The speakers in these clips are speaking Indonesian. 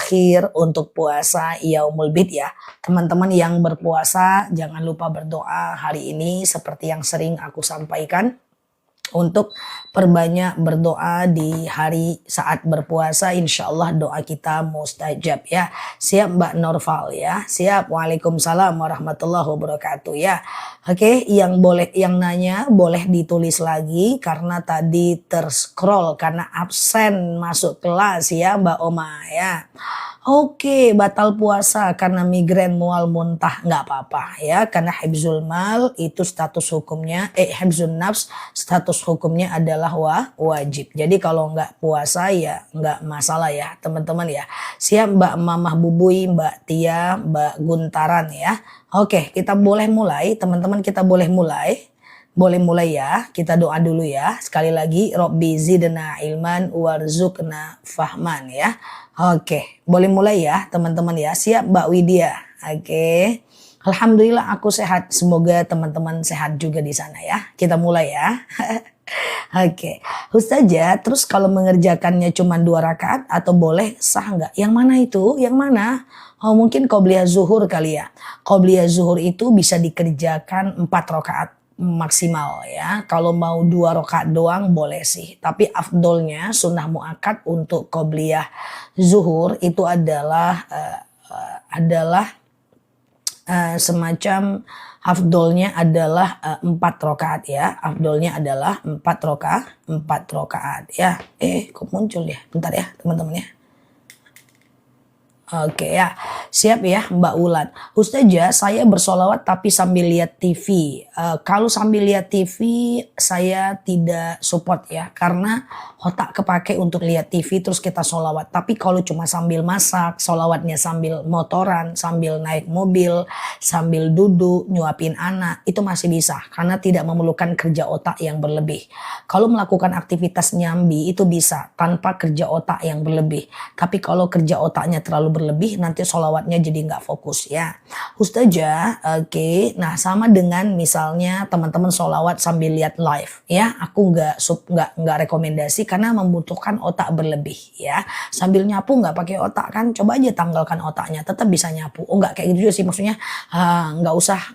terakhir untuk puasa Yaumul Bid ya. Teman-teman yang berpuasa jangan lupa berdoa hari ini seperti yang sering aku sampaikan. Untuk perbanyak berdoa di hari saat berpuasa, insya Allah doa kita mustajab ya. Siap Mbak Norval ya, siap. Waalaikumsalam warahmatullahi wabarakatuh ya. Oke, yang nanya boleh ditulis lagi karena tadi terscroll karena absen masuk kelas ya Mbak Oma ya. Oke, batal puasa karena migrain mual muntah nggak apa-apa ya, karena hifzul mal itu status hukumnya, hifzun nafs status hukumnya adalah wajib. Jadi kalau nggak puasa ya nggak masalah ya teman-teman ya. Siap Mbak Mamah Bubui, Mbak Tia, Mbak Guntaran ya. Oke, kita boleh mulai teman-teman, kita boleh mulai. Boleh mulai ya, kita doa dulu ya. Sekali lagi, Robbi zidna ilman warzuqna fahman ya. Oke, boleh mulai ya teman-teman ya. Siap Mbak Widya. Oke. Alhamdulillah aku sehat. Semoga teman-teman sehat juga di sana ya. Kita mulai ya. Oke. Ustazah, terus kalau mengerjakannya cuma 2 rakaat atau boleh sah nggak? Yang mana itu? Yang mana? Oh mungkin qobliyah zuhur kali ya. Qobliyah zuhur itu bisa dikerjakan 4 rakaat maksimal ya. Kalau mau 2 rakaat doang boleh sih. Tapi afdolnya sunnah muakkad untuk qobliyah zuhur itu adalah semacam afdolnya adalah 4 rakaat ya. Afdolnya adalah 4 rakaat ya. Kok muncul ya? Bentar ya teman-teman ya. Oke ya, siap ya Mbak Ulan. Ustazah, saya bersolawat tapi sambil lihat TV. Kalau sambil lihat TV saya tidak support ya, karena otak kepake untuk lihat TV terus kita solawat. Tapi kalau cuma sambil masak, solawatnya sambil motoran, sambil naik mobil, sambil duduk, nyuapin anak, itu masih bisa. Karena tidak memerlukan kerja otak yang berlebih. Kalau melakukan aktivitas nyambi itu bisa tanpa kerja otak yang berlebih. Tapi kalau kerja otaknya terlalu berlebih nanti sholawatnya jadi nggak fokus ya. Ustazah, oke. Nah sama dengan misalnya teman-teman sholawat sambil lihat live ya. Aku nggak rekomendasi karena membutuhkan otak berlebih ya. Sambil nyapu nggak pakai otak kan? Coba aja tanggalkan otaknya, tetap bisa nyapu. Oh nggak kayak gitu juga sih, maksudnya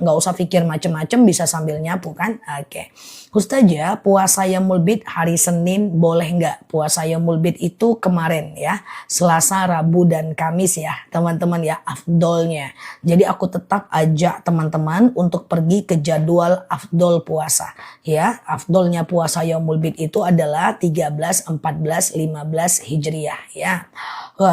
nggak usah pikir macem-macem, bisa sambil nyapu kan? Oke. Ustazah, puasa Yaumul Bid hari Senin boleh nggak? Puasa Yaumul Bid itu kemarin ya, Selasa, Rabu dan Kamis ya teman-teman ya, afdolnya. Jadi aku tetap ajak teman-teman untuk pergi ke jadwal afdol puasa ya. Afdolnya puasa Yaumul Bid itu adalah 13, 14, 15 Hijriah ya.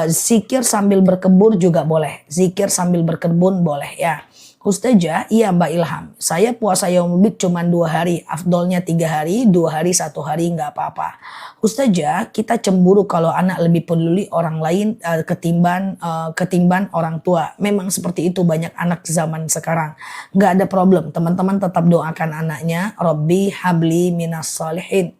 Zikir sambil berkebun juga boleh, zikir sambil berkebun boleh ya. Ustazah, iya Mbak Ilham, saya puasa Yaumul Bid cuma 2 hari, afdolnya 3 hari, 2 hari 1 hari nggak apa-apa. Ustazah, kita cemburu kalau anak lebih peduli orang lain ketimbang orang tua. Memang seperti itu banyak anak zaman sekarang. Nggak ada problem, teman-teman tetap doakan anaknya, Robbi habli minas sholihin.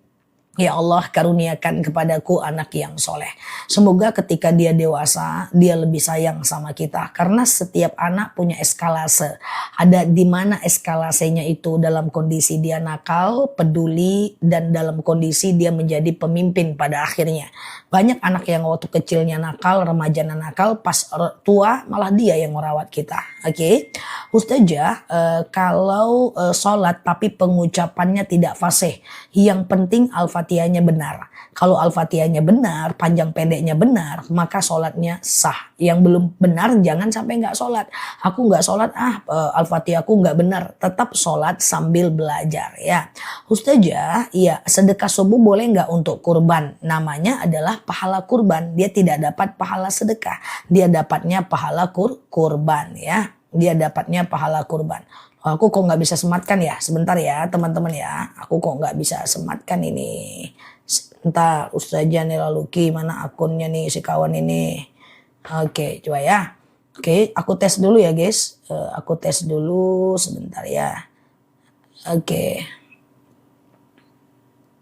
Ya Allah, karuniakan kepadaku anak yang soleh. Semoga ketika dia dewasa, dia lebih sayang sama kita. Karena setiap anak punya eskalase. Ada di mana eskalasenya itu dalam kondisi dia nakal, peduli, dan dalam kondisi dia menjadi pemimpin pada akhirnya. Banyak anak yang waktu kecilnya nakal, remajanya nakal, pas tua malah dia yang merawat kita. Oke. Ustazah, kalau sholat tapi pengucapannya tidak fasih. Yang penting Al-Fatihahnya benar. Kalau Al-Fatihahnya benar, panjang pendeknya benar, maka sholatnya sah. Yang belum benar jangan sampai nggak sholat. Aku nggak sholat, Al-Fatihahku nggak benar. Tetap sholat sambil belajar ya. Ustazah, iya sedekah subuh boleh nggak untuk kurban? Namanya adalah pahala kurban. Dia tidak dapat pahala sedekah. Dia dapatnya pahala kurban ya. Dia dapatnya pahala kurban. Aku kok nggak bisa sematkan ya, sebentar ya teman-teman ya. Aku kok nggak bisa sematkan ini. Sebentar, Ustazah Nela Luki, mana akunnya nih si kawan ini. Oke, coba ya. Oke, aku tes dulu ya guys. Aku tes dulu sebentar ya.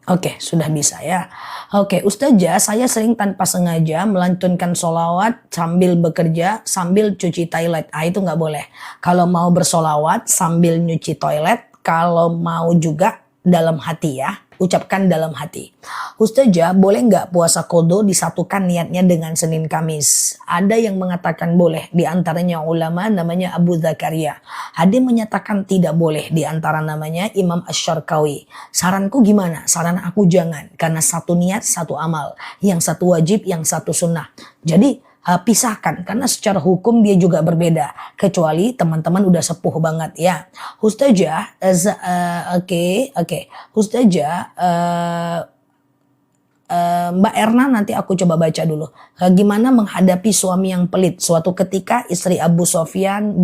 Oke, sudah bisa ya. Oke, Ustazah, saya sering tanpa sengaja melantunkan sholawat sambil bekerja, sambil cuci toilet. Itu nggak boleh. Kalau mau bersolawat sambil nyuci toilet, kalau mau juga dalam hati ya. ucapkan dalam hati. Ustazah, boleh nggak puasa qada disatukan niatnya dengan Senin Kamis? Ada yang mengatakan boleh, di antaranya ulama namanya Abu Zakaria. Ada yang menyatakan tidak boleh, di antara namanya Imam Asy-Syarqawi. Saranku gimana? Saran aku jangan, karena satu niat satu amal, yang satu wajib, yang satu sunnah. Jadi pisahkan, karena secara hukum dia juga berbeda, kecuali teman-teman udah sepuh banget ya. Ustazah, oke. Ustazah, Mbak Erna, nanti aku coba baca dulu. Gimana menghadapi suami yang pelit? Suatu ketika istri Abu Sofyan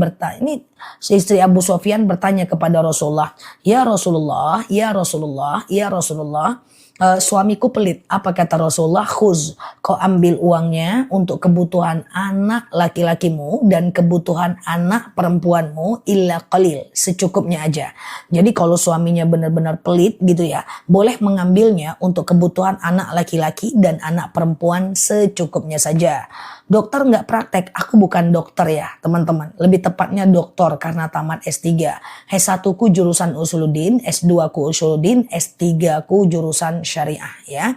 bertanya kepada Rasulullah, ya Rasulullah, ya Rasulullah, ya Rasulullah, suamiku pelit. Apa kata Rasulullah? Khuz, kau ambil uangnya untuk kebutuhan anak laki-lakimu dan kebutuhan anak perempuanmu illa qalil, secukupnya aja. Jadi kalau suaminya benar-benar pelit gitu ya, boleh mengambilnya untuk kebutuhan anak laki-laki dan anak perempuan secukupnya saja. Dokter nggak praktek, aku bukan dokter ya teman-teman. Lebih tepatnya doktor karena tamat S3. S1 ku jurusan Usuluddin, S2 ku Usuluddin, S3 ku jurusan syariah ya.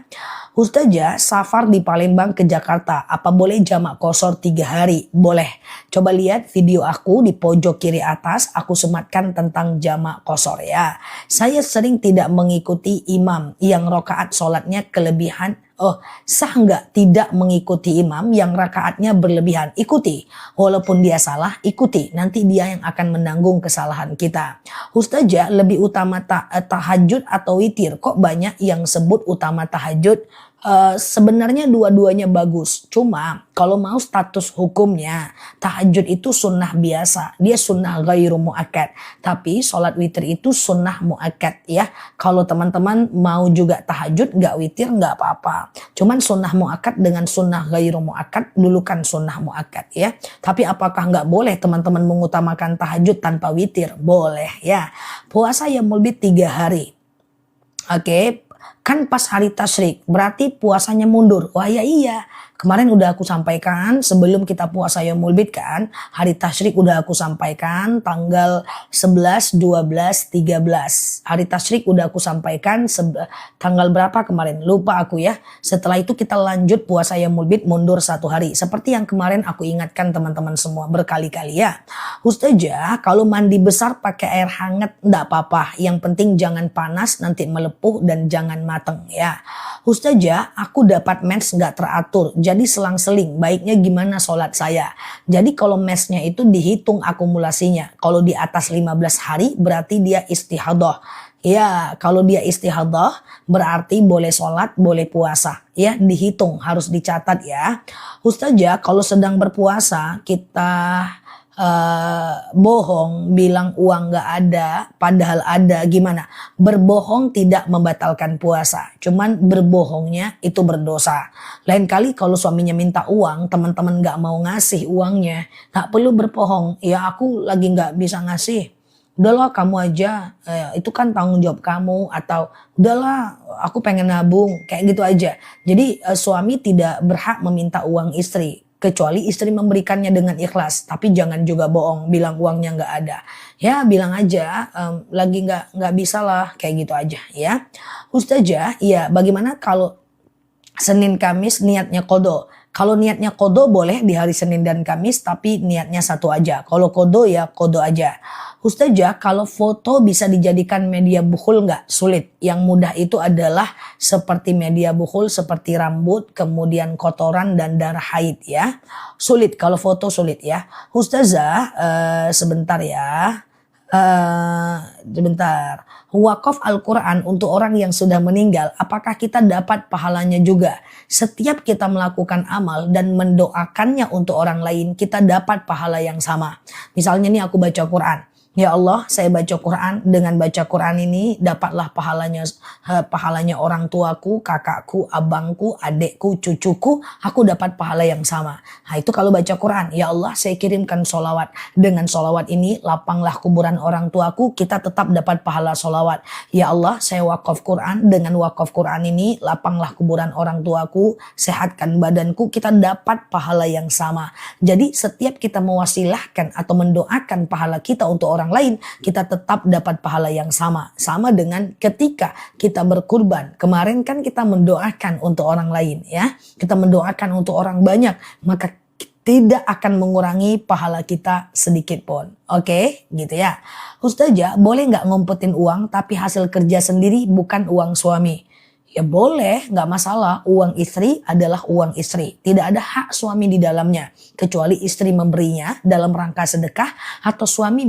Ustazah, safar di Palembang ke Jakarta, apa boleh jamak qashar 3 hari? Boleh. Coba lihat video aku di pojok kiri atas, aku sematkan tentang jamak qashar ya. Saya sering tidak mengikuti imam yang rakaat sholatnya kelebihan. Oh, sah nggak tidak mengikuti imam yang rakaatnya berlebihan? Ikuti. Walaupun dia salah, ikuti. Nanti dia yang akan menanggung kesalahan kita. Ustazah, lebih utama tahajud atau witir? Kok banyak yang sebut utama tahajud? Sebenarnya dua-duanya bagus. Cuma kalau mau status hukumnya, tahajud itu sunnah biasa. Dia sunnah ghairu muakkad. Tapi sholat witir itu sunnah muakkad ya. Kalau teman-teman mau juga tahajud gak witir gak apa-apa. Cuman sunnah muakkad dengan sunnah ghairu muakkad, dulukan sunnah muakkad ya. Tapi apakah gak boleh teman-teman mengutamakan tahajud tanpa witir? Boleh ya. Puasa Yaumul Bid 3 hari. Oke. Kan pas hari tasyrik, berarti puasanya mundur. Wah ya iya, kemarin udah aku sampaikan sebelum kita puasa Yaumul Bid kan, hari tasyrik udah aku sampaikan tanggal 11, 12, 13. Hari tasyrik udah aku sampaikan tanggal berapa kemarin, lupa aku ya. Setelah itu kita lanjut puasa Yaumul Bid mundur 1 hari. Seperti yang kemarin aku ingatkan teman-teman semua berkali-kali ya. Ustazah, kalau mandi besar pakai air hangat enggak apa-apa. Yang penting jangan panas, nanti melepuh dan jangan mateng ya. Ustazah, aku dapat mens nggak teratur, jadi selang-seling. Baiknya gimana sholat saya? Jadi kalau mensnya itu dihitung akumulasinya. Kalau di atas 15 hari berarti dia istihadah. Ya, kalau dia istihadah berarti boleh sholat, boleh puasa. Ya, dihitung, harus dicatat ya. Ustazah, kalau sedang berpuasa kita bohong bilang uang gak ada padahal ada, gimana? Berbohong tidak membatalkan puasa, cuman berbohongnya itu berdosa. Lain kali kalau suaminya minta uang, teman-teman gak mau ngasih uangnya, gak perlu berbohong, ya aku lagi gak bisa ngasih, udahlah kamu aja, itu kan tanggung jawab kamu, atau udahlah aku pengen nabung, kayak gitu aja. Jadi suami tidak berhak meminta uang istri kecuali istri memberikannya dengan ikhlas, tapi jangan juga bohong bilang uangnya nggak ada. Ya bilang aja lagi nggak bisa lah, kayak gitu aja ya. Ustazah, ya bagaimana kalau Senin Kamis niatnya qada? Kalau niatnya qada boleh di hari Senin dan Kamis, tapi niatnya satu aja. Kalau qada ya qada aja. Ustazah, kalau foto bisa dijadikan media bukhul nggak? Sulit. Yang mudah itu adalah seperti media bukhul, seperti rambut, kemudian kotoran dan darah haid ya. Sulit, kalau foto sulit ya. Ustazah, sebentar ya. Sebentar. Wakaf Al-Quran untuk orang yang sudah meninggal, apakah kita dapat pahalanya juga? Setiap kita melakukan amal dan mendoakannya untuk orang lain, kita dapat pahala yang sama. Misalnya nih aku baca Quran. Ya Allah, saya baca Quran, dengan baca Quran ini dapatlah pahalanya orang tuaku, kakakku, abangku, adekku, cucuku, aku dapat pahala yang sama. Nah itu kalau baca Quran, ya Allah saya kirimkan sholawat, dengan sholawat ini lapanglah kuburan orang tuaku, kita tetap dapat pahala sholawat. Ya Allah saya wakaf Quran, dengan wakaf Quran ini lapanglah kuburan orang tuaku, sehatkan badanku, kita dapat pahala yang sama. Jadi setiap kita mewasilahkan atau mendoakan pahala kita untuk orang orang lain, kita tetap dapat pahala yang sama. Sama dengan ketika kita berkurban. Kemarin kan kita mendoakan untuk orang lain ya. Kita mendoakan untuk orang banyak, maka tidak akan mengurangi pahala kita sedikit pun. Oke, gitu ya. Ustazah, boleh nggak ngumpetin uang tapi hasil kerja sendiri bukan uang suami? Ya boleh, nggak masalah. Uang istri adalah uang istri. Tidak ada hak suami di dalamnya. Kecuali istri memberinya dalam rangka sedekah atau suami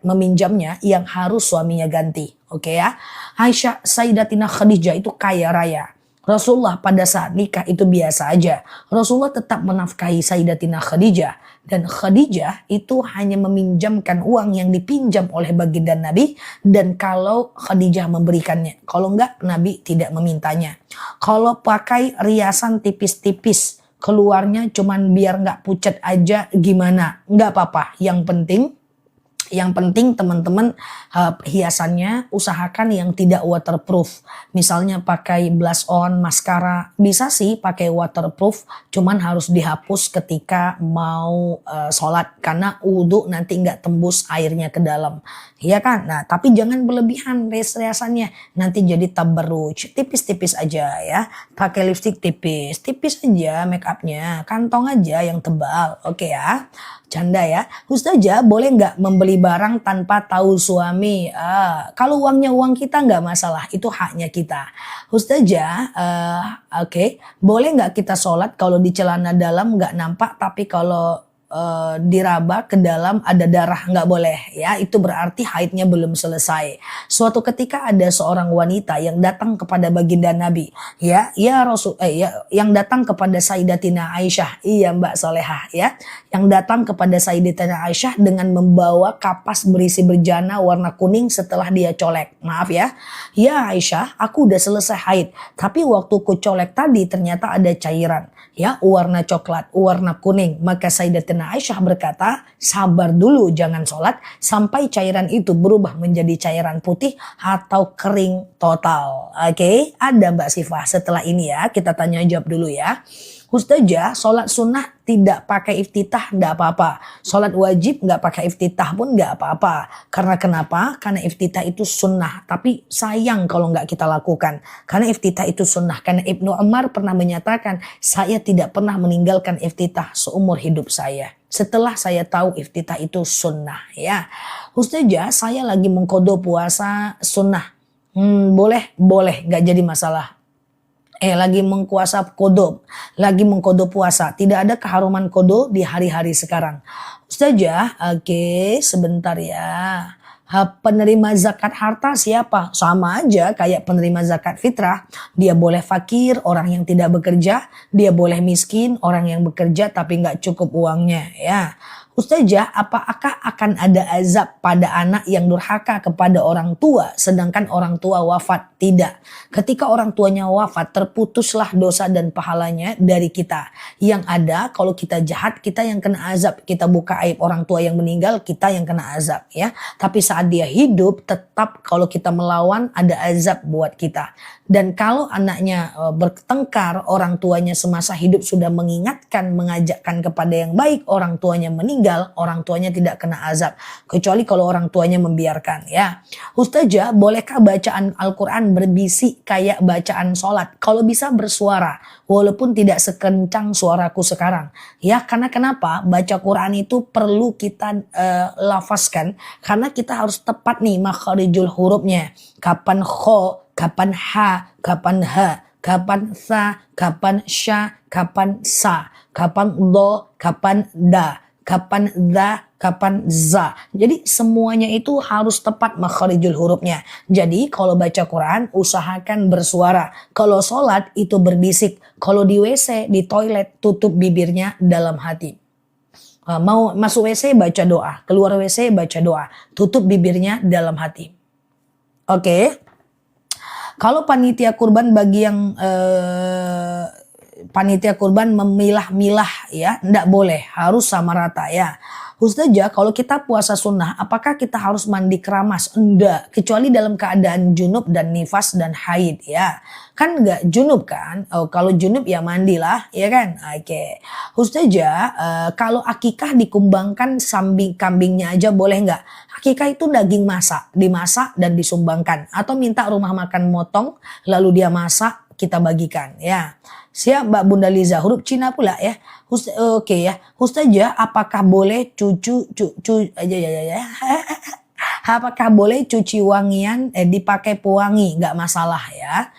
meminjamnya yang harus suaminya ganti. Oke ya. Aisyah Sayyidatina Khadijah itu kaya raya. Rasulullah pada saat nikah itu biasa aja. Rasulullah tetap menafkahi Sayyidatina Khadijah. Dan Khadijah itu hanya meminjamkan uang yang dipinjam oleh baginda Nabi. Dan kalau Khadijah memberikannya. Kalau enggak, Nabi tidak memintanya. Kalau pakai riasan tipis-tipis, keluarnya cuman biar enggak pucat aja gimana? Enggak apa-apa. Yang penting teman-teman hiasannya usahakan yang tidak waterproof. Misalnya pakai blush on, maskara. Bisa sih pakai waterproof. Cuman harus dihapus ketika mau sholat. Karena wudhu nanti nggak tembus airnya ke dalam. Iya kan? Nah tapi jangan berlebihan riasannya. Nanti jadi tabarruj. Tipis-tipis aja ya. Pakai lipstick tipis. Tipis aja make upnya. Kantong aja yang tebal. Oke ya. Canda ya. Ustazah boleh nggak membeli barang tanpa tahu suami? Kalau uangnya uang kita nggak masalah. Itu haknya kita. Ustazah, oke. Boleh nggak kita sholat kalau di celana dalam nggak nampak tapi kalau diraba ke dalam ada darah? Nggak boleh ya, itu berarti haidnya belum selesai. Suatu ketika ada seorang wanita yang datang kepada baginda Nabi ya Rasul yang datang kepada Sayyidatina Aisyah, iya Mbak Solehah ya, yang datang kepada Sayyidatina Aisyah dengan membawa kapas berisi berjana warna kuning setelah dia colek. Maaf ya Aisyah, aku udah selesai haid tapi waktu ku colek tadi ternyata ada cairan ya warna coklat, warna kuning. Maka Sayyidatina Aisyah berkata, sabar dulu jangan sholat sampai cairan itu berubah menjadi cairan putih atau kering total. Oke, ada Mbak Sifah. Setelah ini ya kita tanya jawab dulu ya. Ustazah, sholat sunnah tidak pakai iftitah nggak apa-apa. Sholat wajib nggak pakai iftitah pun nggak apa-apa. Karena kenapa? Karena iftitah itu sunnah. Tapi sayang kalau nggak kita lakukan. Karena iftitah itu sunnah. Karena Ibnu Umar pernah menyatakan, saya tidak pernah meninggalkan iftitah seumur hidup saya. Setelah saya tahu iftitah itu sunnah ya. Ustazah, saya lagi mengkodo puasa sunnah. Boleh, nggak jadi masalah. Lagi lagi mengkodo puasa. Tidak ada keharuman kodo di hari-hari sekarang. Ustazah, oke, sebentar ya. Penerima zakat harta siapa? Sama aja kayak penerima zakat fitrah. Dia boleh fakir, orang yang tidak bekerja. Dia boleh miskin, orang yang bekerja tapi nggak cukup uangnya ya. Ustazah, apakah akan ada azab pada anak yang durhaka kepada orang tua sedangkan orang tua wafat? Tidak. Ketika orang tuanya wafat, terputuslah dosa dan pahalanya dari kita. Yang ada kalau kita jahat, kita yang kena azab. Kita buka aib orang tua yang meninggal, kita yang kena azab ya. Tapi saat dia hidup, tetap kalau kita melawan ada azab buat kita. Dan kalau anaknya bertengkar, orang tuanya semasa hidup sudah mengingatkan, mengajakkan kepada yang baik, orang tuanya meninggal, orang tuanya tidak kena azab. Kecuali kalau orang tuanya membiarkan ya. Ustazah, bolehkah bacaan Al-Quran berbisik kayak bacaan sholat? Kalau bisa bersuara, walaupun tidak sekencang suaraku sekarang. Ya, karena kenapa? Baca Quran itu perlu kita lafazkan. Karena kita harus tepat nih makharijul hurufnya. Kapan kho, kapan ha, kapan ha, kapan sa, kapan sya, kapan sa, kapan do, kapan da, kapan za, kapan za. Jadi semuanya itu harus tepat makharijul hurufnya. Jadi kalau baca Quran usahakan bersuara. Kalau sholat itu berbisik. Kalau di WC, di toilet tutup bibirnya dalam hati. Mau masuk WC baca doa, keluar WC baca doa, tutup bibirnya dalam hati. Oke. Kalau panitia kurban bagi yang panitia kurban memilah-milah ya, enggak boleh, harus sama rata ya. Ustazah, kalau kita puasa sunnah, apakah kita harus mandi keramas? Enggak, kecuali dalam keadaan junub dan nifas dan haid ya. Kan enggak junub kan? Oh, kalau junub ya mandilah, ya kan? Oke. Ustazah, kalau akikah dikumbangkan kambingnya aja boleh enggak? Akikah itu daging masak, dimasak dan disumbangkan. Atau minta rumah makan motong, lalu dia masak, kita bagikan ya. Siap Mbak Bunda Liza, huruf Cina pula ya. Oke ya. Ustazah, apakah boleh apakah boleh cuci wangian dipakai pewangi? Nggak masalah ya.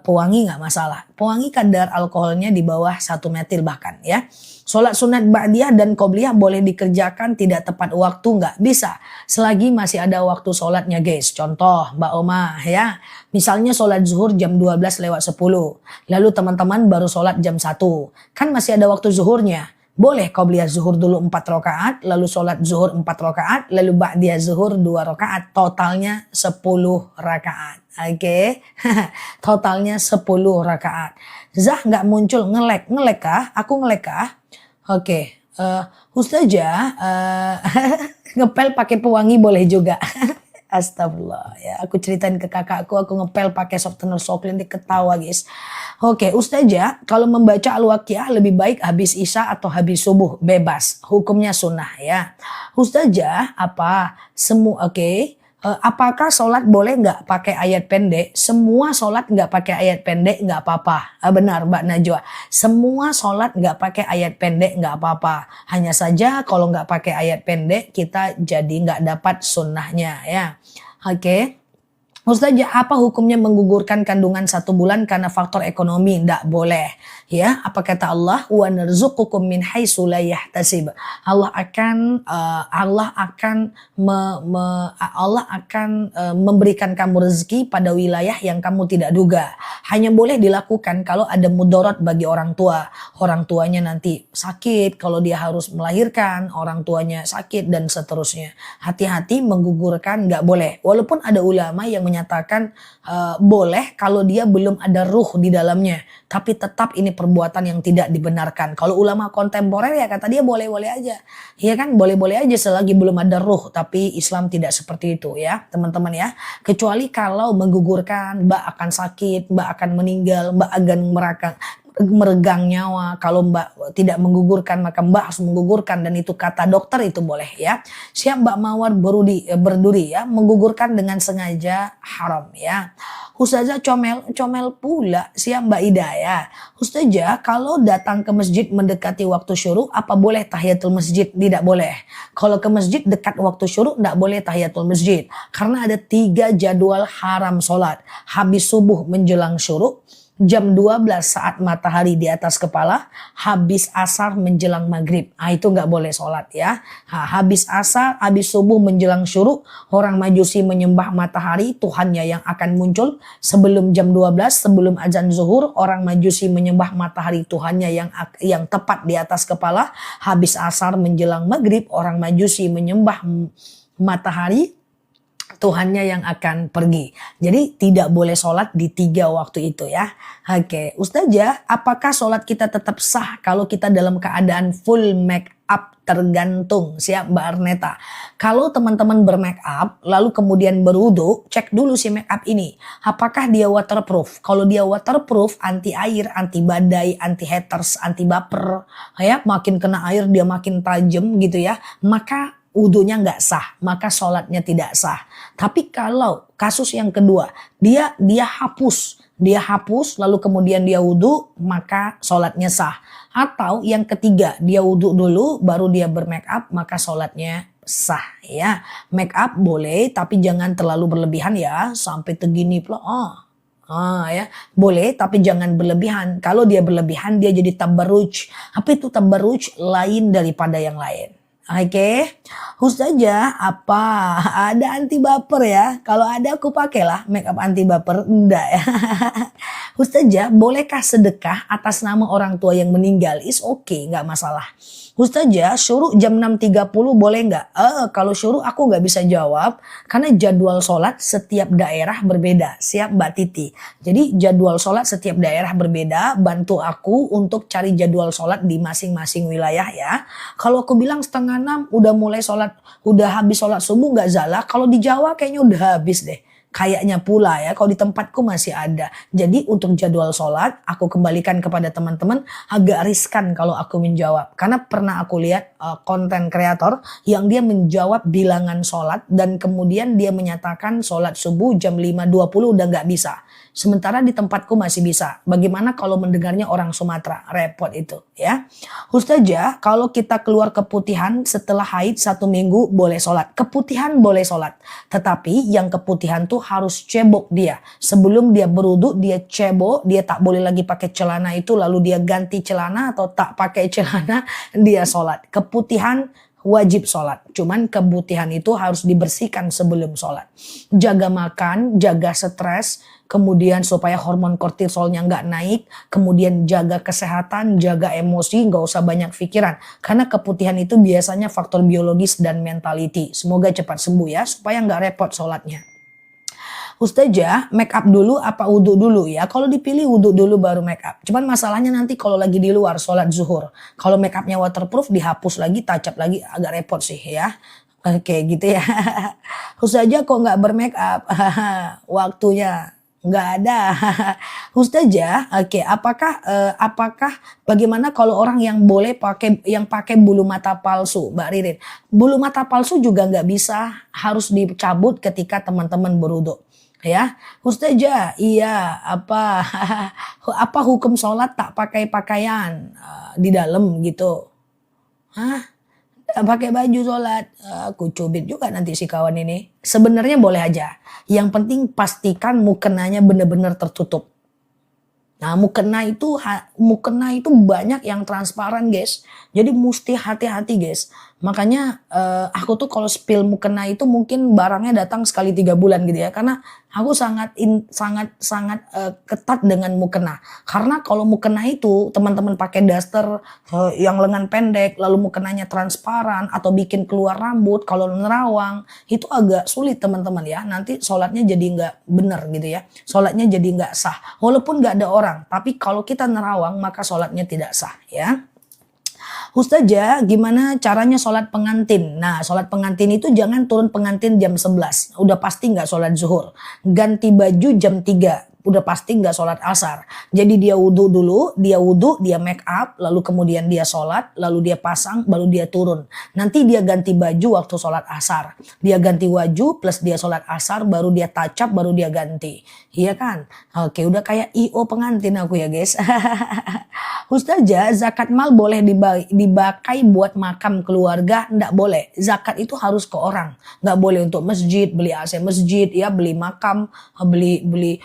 Pewangi nggak masalah. Pewangi kadar alkoholnya di bawah 1 metil bahkan ya. Sholat sunat ba'diyah dan qobliyah boleh dikerjakan tidak tepat waktu nggak? Bisa. Selagi masih ada waktu sholatnya guys. Contoh Mbak Oma ya. Misalnya sholat zuhur jam 12:10. Lalu teman-teman baru sholat jam 1. Kan masih ada waktu zuhurnya. Boleh qobliyah zuhur dulu 4 rakaat. Lalu sholat zuhur 4 rakaat. Lalu ba'diyah zuhur 2 rakaat. Totalnya 10 rakaat. Oke. Totalnya 10 rakaat. Zah nggak muncul ngelek kah? Aku ngelek kah? Oke, Ustazah, ngepel pakai pewangi boleh juga. Astagfirullah ya, aku ceritain ke kakakku aku ngepel pakai softener Soklin, dia ketawa guys. Oke, Ustazah, kalau membaca Al-Waqiah lebih baik habis Isya atau habis subuh? Bebas, hukumnya sunnah ya. Ustazah, apakah sholat boleh nggak pakai ayat pendek? Semua sholat nggak pakai ayat pendek nggak apa-apa. Benar Mbak Najwa. Semua sholat nggak pakai ayat pendek nggak apa-apa. Hanya saja kalau nggak pakai ayat pendek kita jadi nggak dapat sunnahnya ya. Oke. Ustazah, apa hukumnya menggugurkan kandungan 1 bulan karena faktor ekonomi? Tidak boleh. Ya, apa kata Allah? Wa narzuqukum min haitsu la yahtasib. Allah akan memberikan kamu rezeki pada wilayah yang kamu tidak duga. Hanya boleh dilakukan kalau ada mudarat bagi orang tua. Orang tuanya nanti sakit, kalau dia harus melahirkan, orang tuanya sakit dan seterusnya. Hati-hati, menggugurkan nggak boleh. Walaupun ada ulama yang menyatakan boleh kalau dia belum ada ruh di dalamnya, tapi tetap ini perbuatan yang tidak dibenarkan. Kalau ulama kontemporer ya kata dia boleh-boleh aja, ya kan, boleh-boleh aja selagi belum ada ruh. Tapi Islam tidak seperti itu ya teman-teman ya. Kecuali kalau menggugurkan, Mbak akan sakit, Mbak akan meninggal, Mbak akan meregang nyawa. Kalau Mbak tidak menggugurkan maka Mbak harus menggugurkan, dan itu kata dokter itu boleh ya. Siap Mbak Mawar berduri ya, menggugurkan dengan sengaja haram ya. Ustazah, comel pula. Siap Mbak Ida ya. Ustazah, kalau datang ke masjid mendekati waktu syuruk, apa boleh tahiyatul masjid? Tidak boleh. Kalau ke masjid dekat waktu syuruk, tidak boleh tahiyatul masjid. Karena ada 3 jadwal haram sholat. Habis subuh menjelang syuruk, jam 12 saat matahari di atas kepala, habis asar menjelang maghrib. Itu nggak boleh sholat ya. Habis asar, habis subuh menjelang syuruk, orang Majusi menyembah matahari, Tuhannya yang akan muncul. Sebelum jam 12, sebelum azan zuhur, orang Majusi menyembah matahari, Tuhannya yang tepat di atas kepala. Habis asar menjelang maghrib, orang Majusi menyembah matahari, Tuhannya yang akan pergi. Jadi tidak boleh sholat di 3 waktu itu ya. Oke, Ustazah, apakah sholat kita tetap sah kalau kita dalam keadaan full make up? Tergantung. Siap Mbak Arneta. Kalau teman-teman bermake up lalu kemudian berwudu, cek dulu si make up ini. Apakah dia waterproof? Kalau dia waterproof, anti air, anti badai, anti haters, anti baper. Ya, makin kena air dia makin tajam gitu ya. Maka wudunya nggak sah, maka sholatnya tidak sah. Tapi kalau kasus yang kedua, dia hapus lalu kemudian dia wudu, maka sholatnya sah. Atau yang ketiga, dia wudu dulu baru dia bermake up, maka sholatnya sah ya. Make up boleh tapi jangan terlalu berlebihan ya, sampai tegini pula. Ya, boleh tapi jangan berlebihan. Kalau dia berlebihan dia jadi tabarruj. Apa itu tabarruj? Lain daripada yang lain. Oke, Ustazah, apa ada anti baper ya? Kalau ada aku pakailah make up anti baper. Enggak ya. Ustazah, bolehkah sedekah atas nama orang tua yang meninggal? Is oke, nggak masalah. Ustazah, syuruk jam 6.30 boleh nggak? Kalau syuruk aku nggak bisa jawab karena jadwal sholat setiap daerah berbeda. Siap Mbak Titi. Jadi jadwal sholat setiap daerah berbeda. Bantu aku untuk cari jadwal sholat di masing-masing wilayah ya. Kalau aku bilang setengah 6 udah mulai sholat, udah habis sholat subuh nggak zalah. Kalau di Jawa kayaknya udah habis deh. Kayaknya pula ya, kalau di tempatku masih ada. Jadi untuk jadwal sholat, aku kembalikan kepada teman-teman, agak riskan kalau aku menjawab. Karena pernah aku lihat konten kreator yang dia menjawab bilangan sholat dan kemudian dia menyatakan sholat subuh jam 5.20 udah nggak bisa. Sementara di tempatku masih bisa. Bagaimana kalau mendengarnya orang Sumatera? Repot itu ya. Ustazah, kalau kita keluar keputihan setelah haid 1 minggu boleh sholat. Keputihan boleh sholat. Tetapi yang keputihan tuh harus cebok dia. Sebelum dia berwudu dia cebok. Dia tak boleh lagi pakai celana itu. Lalu dia ganti celana atau tak pakai celana. Dia sholat. Keputihan wajib sholat. Cuman keputihan itu harus dibersihkan sebelum sholat. Jaga makan, jaga stres, kemudian supaya hormon kortisolnya nggak naik, kemudian jaga kesehatan, jaga emosi, nggak usah banyak pikiran. Karena keputihan itu biasanya faktor biologis dan mentality. Semoga cepat sembuh ya, supaya nggak repot sholatnya. Ustazah, make up dulu apa wudhu dulu ya? Kalau dipilih wudhu dulu baru make up. Cuman masalahnya nanti kalau lagi di luar sholat zuhur. Kalau make upnya waterproof dihapus lagi, touch up lagi agak repot sih ya. Oke gitu ya. Ustazah kok nggak bermake up? Waktunya nggak ada. Ustazah, oke, apakah bagaimana kalau orang yang boleh pakai bulu mata palsu, Mbak Ririn? Bulu mata palsu juga nggak bisa, harus dicabut ketika teman-teman berwudu. Ya, Ustazah, iya apa hukum sholat tak pakai pakaian di dalam gitu? Hah? Tak pakai baju sholat? Aku cubit juga nanti si kawan ini. Sebenarnya boleh aja. Yang penting pastikan mukenanya benar-benar tertutup. Nah, mukena itu banyak yang transparan, guys. Jadi mesti hati-hati, guys. Makanya aku tuh kalau spill mukena itu mungkin barangnya datang sekali 3 bulan gitu ya. Karena aku sangat ketat dengan mukena. Karena kalau mukena itu teman-teman pakai daster yang lengan pendek, lalu mukenanya transparan atau bikin keluar rambut, kalau nerawang itu agak sulit teman-teman ya. Nanti sholatnya jadi nggak benar gitu ya. Sholatnya jadi nggak sah. Walaupun nggak ada orang, tapi kalau kita nerawang maka sholatnya tidak sah ya. Ustazah, gimana caranya sholat pengantin? Nah, sholat pengantin itu jangan turun pengantin jam 11. Udah pasti nggak sholat zuhur. Ganti baju jam 3. Udah pasti nggak sholat asar. Jadi dia wudhu dulu, dia make up, lalu kemudian dia sholat, lalu dia pasang, baru dia turun. Nanti dia ganti baju waktu sholat asar. Dia ganti baju plus dia sholat asar, baru dia touch up, baru dia ganti. Iya kan? Oke, udah kayak IO pengantin aku ya guys. Ustazah, zakat mal boleh dipakai buat makam keluarga? Nggak boleh. Zakat itu harus ke orang. Nggak boleh untuk masjid, beli AC masjid, ya beli makam, beli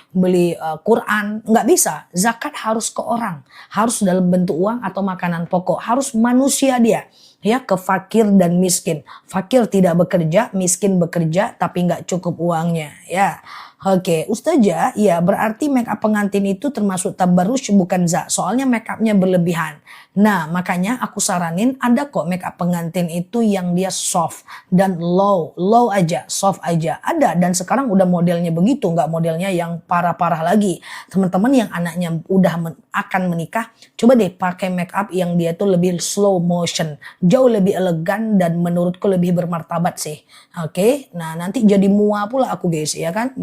Quran. Nggak bisa. Zakat harus ke orang. Harus dalam bentuk uang atau makanan pokok. Harus manusia dia. Ya, ke fakir dan miskin. Fakir tidak bekerja, miskin bekerja tapi nggak cukup uangnya. Ya. Oke, Ustazah, ya berarti make up pengantin itu termasuk tabarruj bukan za. Soalnya make upnya berlebihan. Nah, makanya aku saranin ada kok make up pengantin itu yang dia soft dan low aja, soft aja. Ada dan sekarang udah modelnya begitu, nggak modelnya yang parah-parah lagi. Teman-teman yang anaknya udah akan menikah, coba deh pakai make up yang dia tuh lebih slow motion, jauh lebih elegan dan menurutku lebih bermartabat sih. Oke, nah nanti jadi mua pula aku guys ya kan.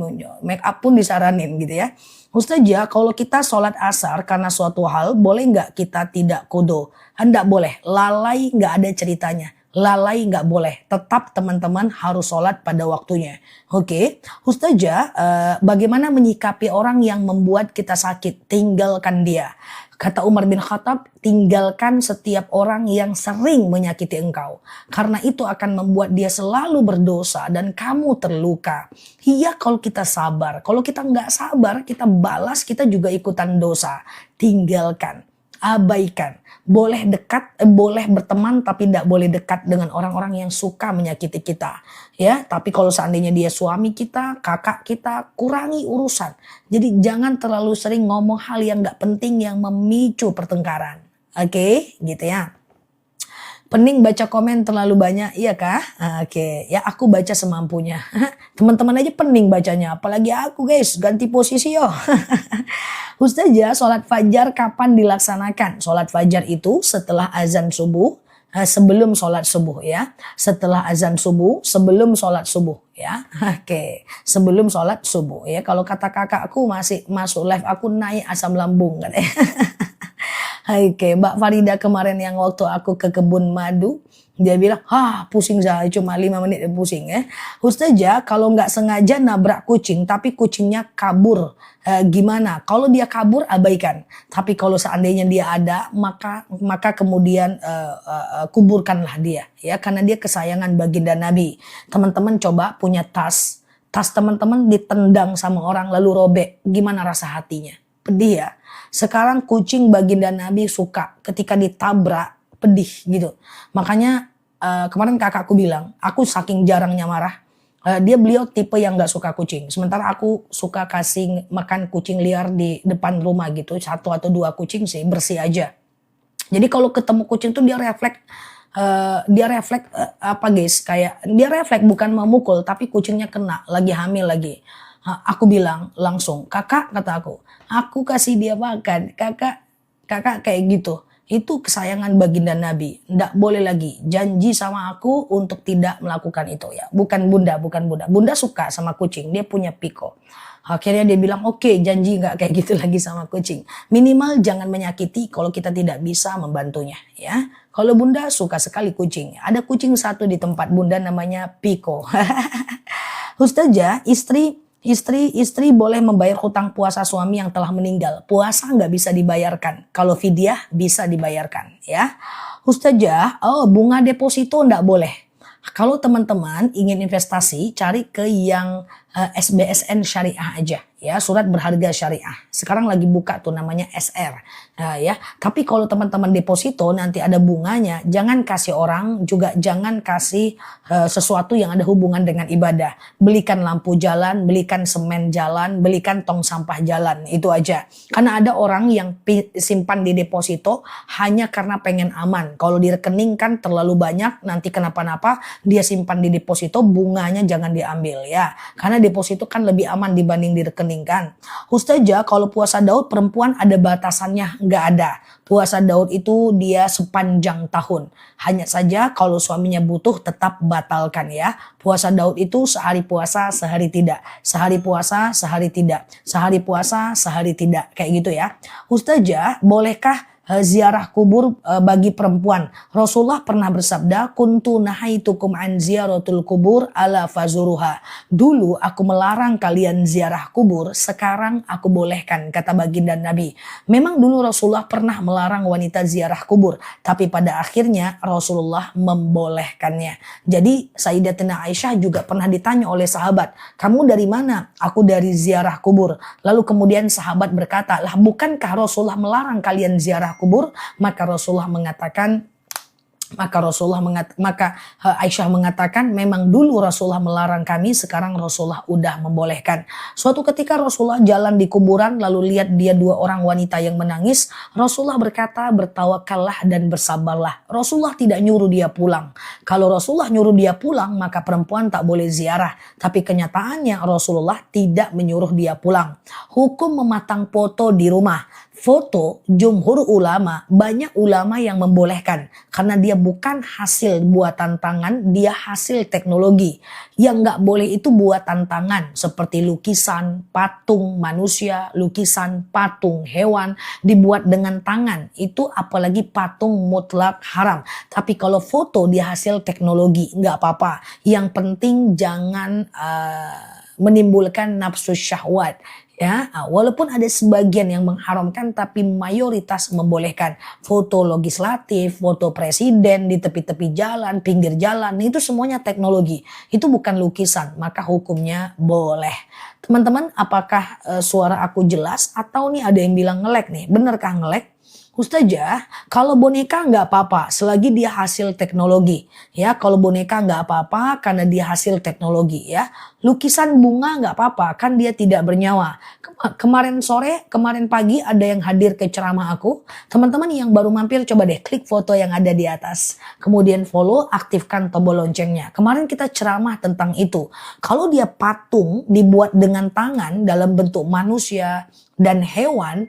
Make up pun disaranin gitu ya. Ustazah, kalau kita sholat asar karena suatu hal, boleh nggak kita tidak kudo? Nggak boleh, lalai nggak ada ceritanya. Lalai nggak boleh, tetap teman-teman harus sholat pada waktunya. Oke, Ustazah, bagaimana menyikapi orang yang membuat kita sakit? Tinggalkan dia. Kata Umar bin Khattab, tinggalkan setiap orang yang sering menyakiti engkau. Karena itu akan membuat dia selalu berdosa dan kamu terluka. Iya kalau kita sabar. Kalau kita nggak sabar, kita balas, kita juga ikutan dosa. Tinggalkan, abaikan. Boleh dekat, boleh berteman tapi tidak boleh dekat dengan orang-orang yang suka menyakiti kita. Ya, tapi kalau seandainya dia suami kita, kakak kita, kurangi urusan. Jadi jangan terlalu sering ngomong hal yang nggak penting yang memicu pertengkaran. Oke, gitu ya. Pening baca komen terlalu banyak, iya kah? Oke, ya aku baca semampunya. Teman-teman aja pening bacanya, apalagi aku guys, ganti posisi yo. Ustazah, sholat fajar kapan dilaksanakan? Sholat fajar itu setelah azan subuh sebelum sholat subuh ya. Setelah azan subuh, sebelum sholat subuh ya. Oke, sebelum sholat subuh ya. Kalau kata kakakku masih masuk live aku naik asam lambung katanya. Oke, Mbak Farida kemarin yang waktu aku ke kebun madu, dia bilang, pusing saya cuma 5 menit pusing ya. Ustazah kalau nggak sengaja nabrak kucing, tapi kucingnya kabur, gimana? Kalau dia kabur abaikan, tapi kalau seandainya dia ada, maka kemudian kuburkanlah dia, ya, karena dia kesayangan baginda Nabi. Teman-teman coba punya tas teman-teman ditendang sama orang lalu robek, gimana rasa hatinya? Pedih ya. Sekarang kucing baginda Nabi suka ketika ditabrak, pedih gitu. Makanya kemarin kakakku bilang, aku saking jarangnya marah, beliau tipe yang gak suka kucing. Sementara aku suka kasih makan kucing liar di depan rumah gitu, 1 atau 2 kucing sih, bersih aja. Jadi kalau ketemu kucing tuh dia refleks apa guys, kayak dia refleks bukan memukul, tapi kucingnya kena, lagi hamil lagi. Aku bilang langsung, kakak, kata aku kasih dia makan, kakak kayak gitu. Itu kesayangan baginda Nabi, ndak boleh lagi janji sama aku untuk tidak melakukan itu ya. Bukan bunda suka sama kucing, dia punya Piko. Akhirnya dia bilang oke, janji nggak kayak gitu lagi sama kucing. Minimal jangan menyakiti kalau kita tidak bisa membantunya ya. Kalau bunda suka sekali kucing, ada kucing satu di tempat bunda namanya Piko. Ustazah, istri boleh membayar hutang puasa suami yang telah meninggal. Puasa nggak bisa dibayarkan. Kalau fidyah bisa dibayarkan ya. Ustazah, bunga deposito nggak boleh. Kalau teman-teman ingin investasi, cari ke yang SBSN syariah aja ya, surat berharga syariah. Sekarang lagi buka tuh namanya SR. Ya, tapi kalau teman-teman deposito nanti ada bunganya, jangan kasih orang, juga jangan kasih sesuatu yang ada hubungan dengan ibadah. Belikan lampu jalan, belikan semen jalan, belikan tong sampah jalan, itu aja. Karena ada orang yang simpan di deposito hanya karena pengen aman. Kalau di rekening kan terlalu banyak, nanti kenapa-napa, dia simpan di deposito, bunganya jangan diambil ya. Karena deposito kan lebih aman dibanding di rekening kan. Ustazah, kalau puasa Daud perempuan ada batasannya? Nggak ada. Puasa Daud itu dia sepanjang tahun. Hanya saja kalau suaminya butuh tetap batalkan ya. Puasa Daud itu sehari puasa, sehari tidak. Sehari puasa, sehari tidak. Sehari puasa, sehari tidak. Kayak gitu ya. Ustazah, bolehkah ziarah kubur bagi perempuan? Rasulullah pernah bersabda, kuntu nahaitukum an ziyaratul kubur ala fazuruha. Dulu aku melarang kalian ziarah kubur, sekarang aku bolehkan, kata baginda Nabi. Memang dulu Rasulullah pernah melarang wanita ziarah kubur, tapi pada akhirnya Rasulullah membolehkannya. Jadi Sayyidatina Aisyah juga pernah ditanya oleh sahabat, kamu dari mana? Aku dari ziarah kubur. Lalu kemudian sahabat berkata, lah bukankah Rasulullah melarang kalian ziarah kubur? Maka Aisyah mengatakan, memang dulu Rasulullah melarang kami, sekarang Rasulullah udah membolehkan. Suatu ketika Rasulullah jalan di kuburan, lalu lihat dia 2 orang wanita yang menangis. Rasulullah berkata, bertawakallah dan bersabarlah. Rasulullah tidak nyuruh dia pulang. Kalau Rasulullah nyuruh dia pulang, maka perempuan tak boleh ziarah. Tapi kenyataannya Rasulullah tidak menyuruh dia pulang. Hukum mematang foto di rumah. Foto, jumhur ulama, banyak ulama yang membolehkan. Karena dia bukan hasil buatan tangan, dia hasil teknologi. Yang nggak boleh itu buatan tangan. Seperti lukisan, patung manusia, lukisan, patung hewan, dibuat dengan tangan. Itu apalagi patung mutlak haram. Tapi kalau foto dia hasil teknologi, nggak apa-apa. Yang penting jangan menimbulkan nafsu syahwat. Ya, walaupun ada sebagian yang mengharamkan, tapi mayoritas membolehkan. Foto legislatif, foto presiden di tepi-tepi jalan, pinggir jalan, itu semuanya teknologi. Itu bukan lukisan, maka hukumnya boleh. Teman-teman, apakah suara aku jelas? Atau nih ada yang bilang ngelek nih, benerkah ngelek? Ustazah, kalau boneka nggak apa-apa selagi dia hasil teknologi. Ya, kalau boneka nggak apa-apa karena dia hasil teknologi ya. Lukisan bunga nggak apa-apa kan dia tidak bernyawa. Kemarin sore, kemarin pagi ada yang hadir ke ceramah aku. Teman-teman yang baru mampir coba deh klik foto yang ada di atas. Kemudian follow, aktifkan tombol loncengnya. Kemarin kita ceramah tentang itu. Kalau dia patung dibuat dengan tangan dalam bentuk manusia, dan hewan,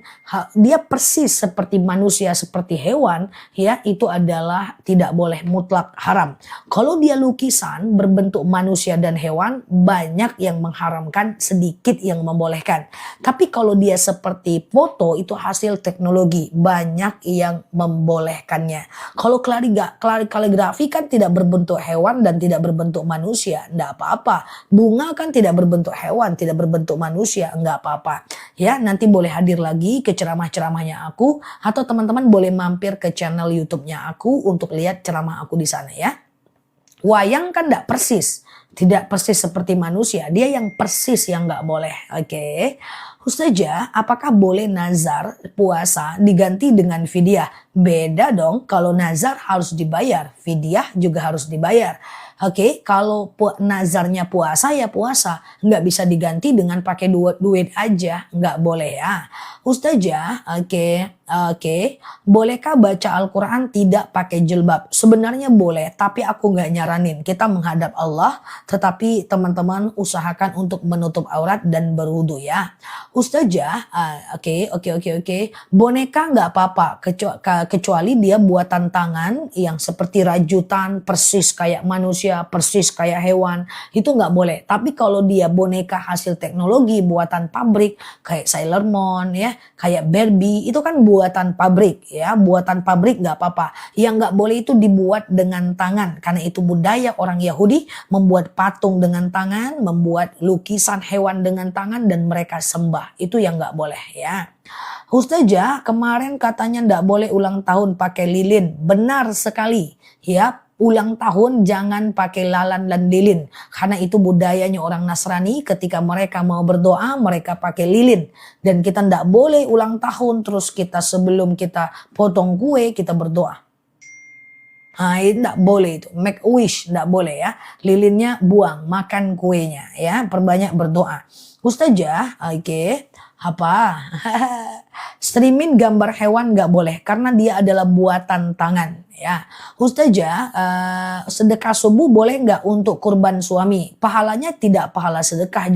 dia persis seperti manusia, seperti hewan, ya, itu adalah tidak boleh, mutlak haram. Kalau dia lukisan berbentuk manusia dan hewan, banyak yang mengharamkan, sedikit yang membolehkan. Tapi kalau dia seperti foto, itu hasil teknologi, banyak yang membolehkannya. Kalau kaligrafi kan tidak berbentuk hewan dan tidak berbentuk manusia, enggak apa-apa. Bunga kan tidak berbentuk hewan, tidak berbentuk manusia, enggak apa-apa. Ya, nanti boleh hadir lagi ke ceramah-ceramahnya aku, atau teman-teman boleh mampir ke channel YouTube-nya aku untuk lihat ceramah aku di sana ya. Wayang kan enggak persis, tidak persis seperti manusia, dia yang persis yang enggak boleh. Oke. Ustazah, apakah boleh nazar puasa diganti dengan fidyah? Beda dong, kalau nazar harus dibayar, fidyah juga harus dibayar. Oke, kalau nazarnya puasa ya puasa, nggak bisa diganti dengan pakai duit aja, nggak boleh ya. Ustazah, oke, bolehkah baca Al-Quran tidak pakai jilbab? Sebenarnya boleh, tapi aku nggak nyaranin. Kita menghadap Allah, tetapi teman-teman usahakan untuk menutup aurat dan berwudu ya. Ustazah, oke. Boneka nggak apa-apa, kecuali dia buatan tangan yang seperti rajutan, persis kayak manusia, persis kayak hewan, itu nggak boleh. Tapi kalau dia boneka hasil teknologi, buatan pabrik, kayak Sailor Moon ya, kayak Barbie, itu kan buatan pabrik ya, buatan pabrik nggak apa-apa. Yang nggak boleh itu dibuat dengan tangan, karena itu budaya orang Yahudi membuat patung dengan tangan, membuat lukisan hewan dengan tangan dan mereka sembah. Itu yang nggak boleh ya. Ustazah, kemarin katanya nggak boleh ulang tahun pakai lilin. Benar sekali ya. Ulang tahun jangan pakai lalan dan lilin. Karena itu budayanya orang Nasrani, ketika mereka mau berdoa mereka pakai lilin. Dan kita ndak boleh ulang tahun terus kita sebelum kita potong kue kita berdoa. Nah, itu ndak boleh itu. Make a wish ndak boleh ya. Lilinnya buang, makan kuenya ya. Perbanyak berdoa. Ustazah, oke. Apa? Streaming gambar hewan nggak boleh karena dia adalah buatan tangan ya. Ustazah, sedekah subuh boleh nggak untuk kurban suami? Pahalanya tidak pahala sedekah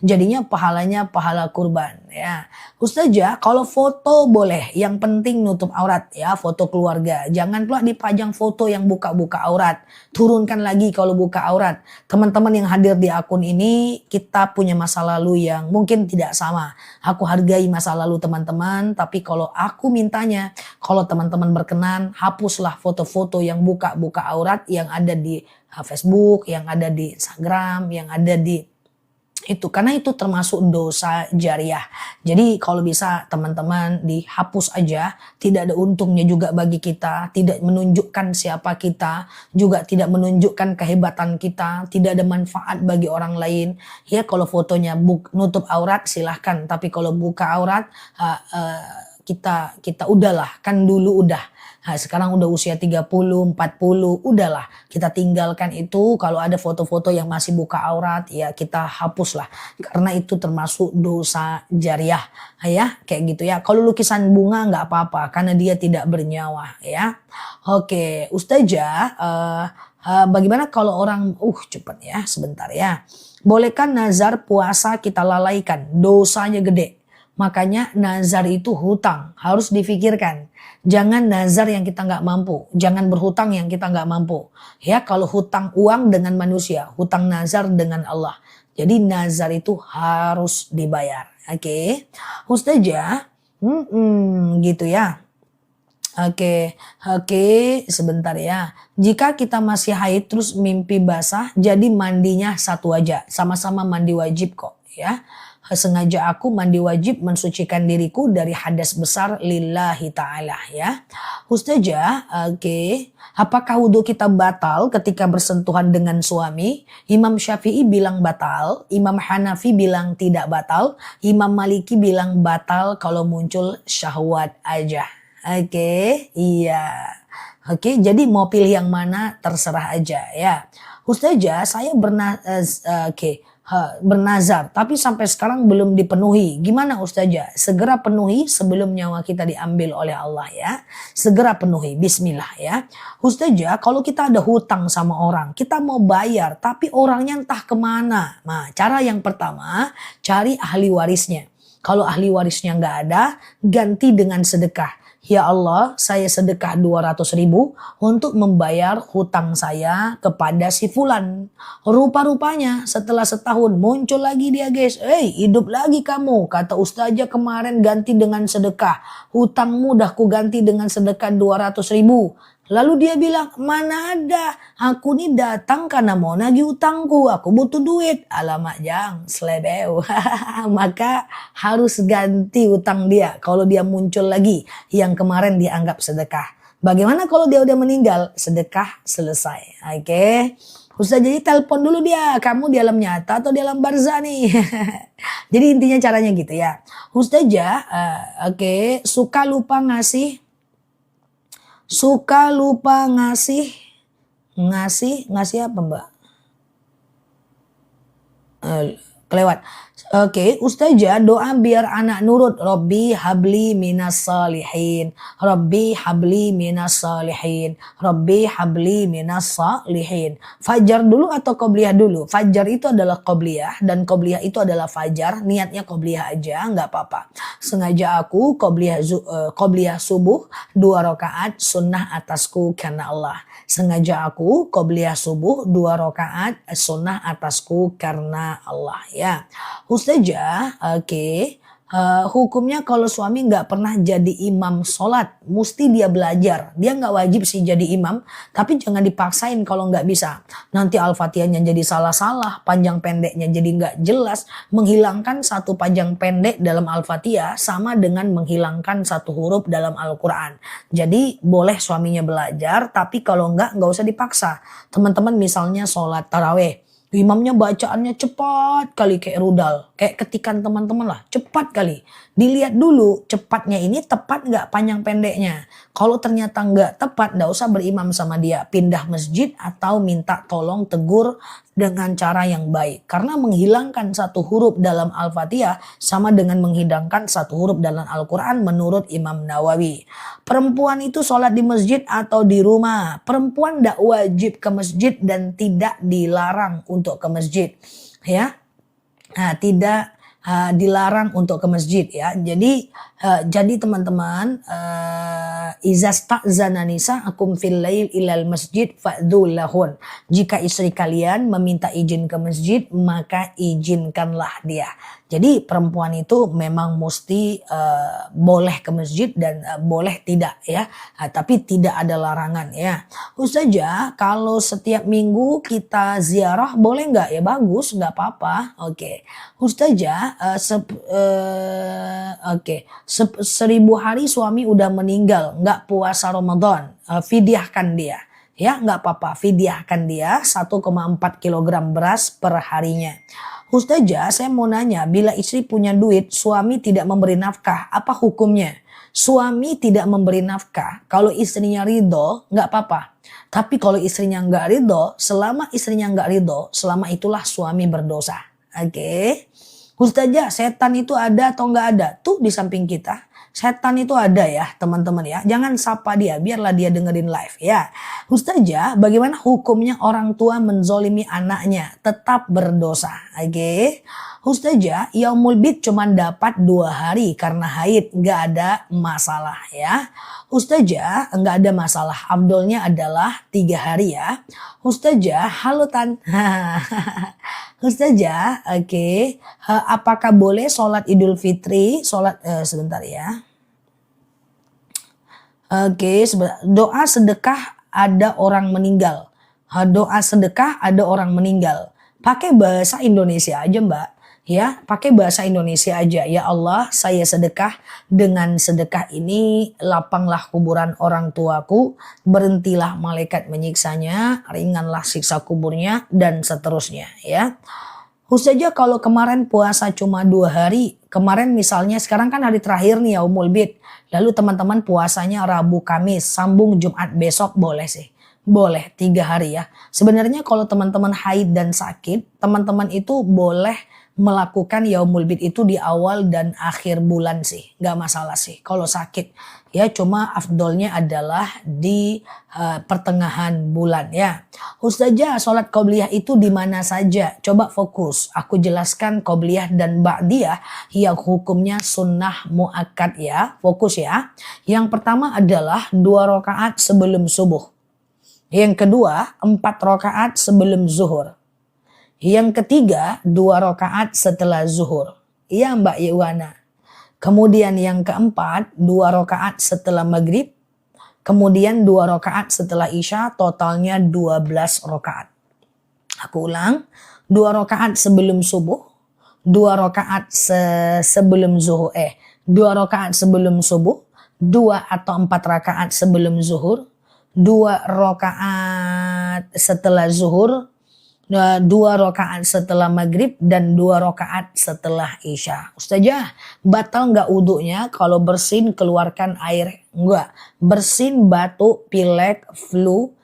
jadinya pahalanya pahala kurban ya. Ustazah, kalau foto boleh, yang penting nutup aurat ya, foto keluarga. Jangan pula dipajang foto yang buka-buka aurat. Turunkan lagi kalau buka aurat. Teman-teman yang hadir di akun ini, kita punya masa lalu yang mungkin tidak sama. Aku hargai masa lalu teman-teman, tapi kalau aku mintanya, kalau teman-teman berkenan, hapuslah foto-foto yang buka-buka aurat yang ada di Facebook, yang ada di Instagram, yang ada di itu, karena itu termasuk dosa jariah. Jadi kalau bisa teman-teman dihapus aja, tidak ada untungnya juga bagi kita, tidak menunjukkan siapa kita, juga tidak menunjukkan kehebatan kita, tidak ada manfaat bagi orang lain. Ya kalau fotonya nutup aurat silahkan, tapi kalau buka aurat kita udahlah, kan dulu udah. Nah, sekarang udah usia 30, 40, udahlah kita tinggalkan itu. Kalau ada foto-foto yang masih buka aurat ya kita hapuslah, karena itu termasuk dosa jariah ya, kayak gitu ya. Kalau lukisan bunga nggak apa-apa karena dia tidak bernyawa ya. Oke, Ustazah, bagaimana kalau orang cepet ya, sebentar ya. Bolehkah nazar puasa kita lalaikan? Dosanya gede. Makanya nazar itu hutang, harus difikirkan. Jangan nazar yang kita nggak mampu, jangan berhutang yang kita nggak mampu. Ya, kalau hutang uang dengan manusia, hutang nazar dengan Allah. Jadi nazar itu harus dibayar. Oke, Ustazah, gitu ya. Oke, sebentar ya. Jika kita masih haid terus mimpi basah, jadi mandinya satu aja, sama-sama mandi wajib kok ya. Sengaja aku mandi wajib mensucikan diriku dari hadas besar lillahi ta'ala ya. Ustazah, apakah wudhu kita batal ketika bersentuhan dengan suami? Imam Syafi'i bilang batal, Imam Hanafi bilang tidak batal, Imam Maliki bilang batal kalau muncul syahwat aja. Iya. Jadi mau pilih yang mana terserah aja ya. Ustazah, saya bernazar tapi sampai sekarang belum dipenuhi. Gimana Ustazah? Segera penuhi sebelum nyawa kita diambil oleh Allah ya. Segera penuhi, bismillah ya. Ustazah, kalau kita ada hutang sama orang, kita mau bayar tapi orangnya entah kemana. Nah, cara yang pertama, cari ahli warisnya. Kalau ahli warisnya nggak ada, ganti dengan sedekah. Ya Allah, saya sedekah 200.000 untuk membayar hutang saya kepada si fulan. Rupa-rupanya setelah setahun muncul lagi dia guys. Hidup lagi kamu. Kata ustazah kemarin ganti dengan sedekah. Hutangmu dah ku ganti dengan sedekah 200.000. Lalu dia bilang, mana ada, aku nih datang karena mau nagih utangku, aku butuh duit. Alamak jang, selebeu. Maka harus ganti utang dia kalau dia muncul lagi yang kemarin dianggap sedekah. Bagaimana kalau dia udah meninggal? Sedekah selesai. Oke. Ustaz jadi telepon dulu dia, kamu di alam nyata atau di alam barzah nih. Jadi intinya caranya gitu ya. Ustazah, suka lupa ngasih ngasih apa mbak? Kelewat. Ustazah doa biar anak nurut. Rabbi habli minas salihin. Rabbi habli minas salihin. Rabbi habli minas salihin. Fajar dulu atau qobliyah dulu? Fajar itu adalah qobliyah dan qobliyah itu adalah fajar. Niatnya qobliyah aja, nggak apa-apa. Sengaja aku qobliyah subuh 2 rakaat sunnah atasku karena Allah. Sengaja aku qobliyah subuh 2 rakaat sunnah atasku karena Allah ya. Ustazah, hukumnya kalau suami nggak pernah jadi imam sholat, mesti dia belajar. Dia nggak wajib sih jadi imam, tapi jangan dipaksain kalau nggak bisa. Nanti Al-Fatihahnya jadi salah-salah, panjang pendeknya jadi nggak jelas. Menghilangkan satu panjang pendek dalam Al-Fatihah sama dengan menghilangkan satu huruf dalam Al-Quran. Jadi boleh suaminya belajar, tapi kalau nggak usah dipaksa. Teman-teman misalnya sholat taraweh. Imamnya bacaannya cepat kali kayak rudal. Kayak ketikan teman-teman lah. Cepat kali. Dilihat dulu cepatnya ini tepat nggak panjang pendeknya. Kalau ternyata nggak tepat nggak usah berimam sama dia. Pindah masjid atau minta tolong tegur dengan cara yang baik. Karena menghilangkan satu huruf dalam Al-Fatihah sama dengan menghilangkan satu huruf dalam Al-Quran menurut Imam Nawawi. Perempuan itu sholat di masjid atau di rumah. Perempuan tidak wajib ke masjid dan tidak dilarang untuk ke masjid. Ya, tidak dilarang untuk ke masjid ya. Jadi teman-teman, iza sta'zana nisa'akum fil lail ilal masjid fa'dzul lahun. Jika istri kalian meminta izin ke masjid, maka izinkanlah dia. Jadi perempuan itu memang mesti boleh ke masjid dan boleh tidak ya. Tapi tidak ada larangan ya. Ustazah, kalau setiap minggu kita ziarah boleh nggak? Ya bagus, nggak apa-apa. Oke. Ustazah, 1000 hari suami udah meninggal, nggak puasa Ramadan, fidyahkan dia. Ya nggak apa-apa, fidyahkan dia 1,4 kilogram beras per harinya. Ustazah, saya mau nanya, bila istri punya duit, suami tidak memberi nafkah, apa hukumnya? Suami tidak memberi nafkah, kalau istrinya ridho, nggak apa-apa. Tapi kalau istrinya nggak ridho, selama selama itulah suami berdosa. Oke. Ustazah, setan itu ada atau nggak ada? Tuh di samping kita. Setan itu ada ya teman-teman ya. Jangan sapa dia, biarlah dia dengerin live ya. Ustazah, bagaimana hukumnya orang tua menzolimi anaknya? Tetap berdosa. Oke. Ustazah, yaumul bid cuma dapat 2 hari karena haid. Nggak ada masalah ya. Ustazah, nggak ada masalah. Abdulnya adalah 3 hari ya. Ustazah, halo Tan. Ustazah, apakah boleh sholat Idul Fitri, sebentar ya. Doa sedekah ada orang meninggal. Doa sedekah ada orang meninggal. Pakai bahasa Indonesia aja Mbak. Ya, pakai bahasa Indonesia aja. Ya Allah, saya sedekah. Dengan sedekah ini lapanglah kuburan orang tuaku, berhentilah malaikat menyiksanya, ringanlah siksa kuburnya dan seterusnya ya. Ustazah, kalau kemarin puasa cuma 2 hari, kemarin misalnya sekarang kan hari terakhir nih yaumul bid. Lalu teman-teman puasanya Rabu Kamis, sambung Jumat besok boleh sih. Boleh 3 hari ya. Sebenarnya kalau teman-teman haid dan sakit, teman-teman itu boleh melakukan yaumul bid itu di awal dan akhir bulan sih, nggak masalah sih kalau sakit ya, cuma afdolnya adalah di pertengahan bulan ya. Ustazah, sholat qobliyah itu di mana saja? Coba fokus, aku jelaskan qobliyah dan ba'diyah yang hukumnya sunnah muakkad ya, fokus ya. Yang pertama adalah 2 rakaat sebelum subuh, yang kedua 4 rakaat sebelum zuhur, yang ketiga 2 rakaat setelah zuhur ya Mbak Iwana. Kemudian yang keempat 2 rakaat setelah maghrib, kemudian 2 rakaat setelah isya, totalnya 12 rakaat. Aku ulang, 2 rakaat sebelum subuh, 2 rakaat sebelum zuhur, 2 rakaat sebelum subuh, 2 atau 4 rakaat sebelum zuhur, 2 rakaat setelah zuhur, 2 rakaat setelah maghrib, dan 2 rakaat setelah isya. Ustazah, batal nggak wudhunya kalau bersin keluarkan air? Enggak. Bersin, batuk, pilek, flu,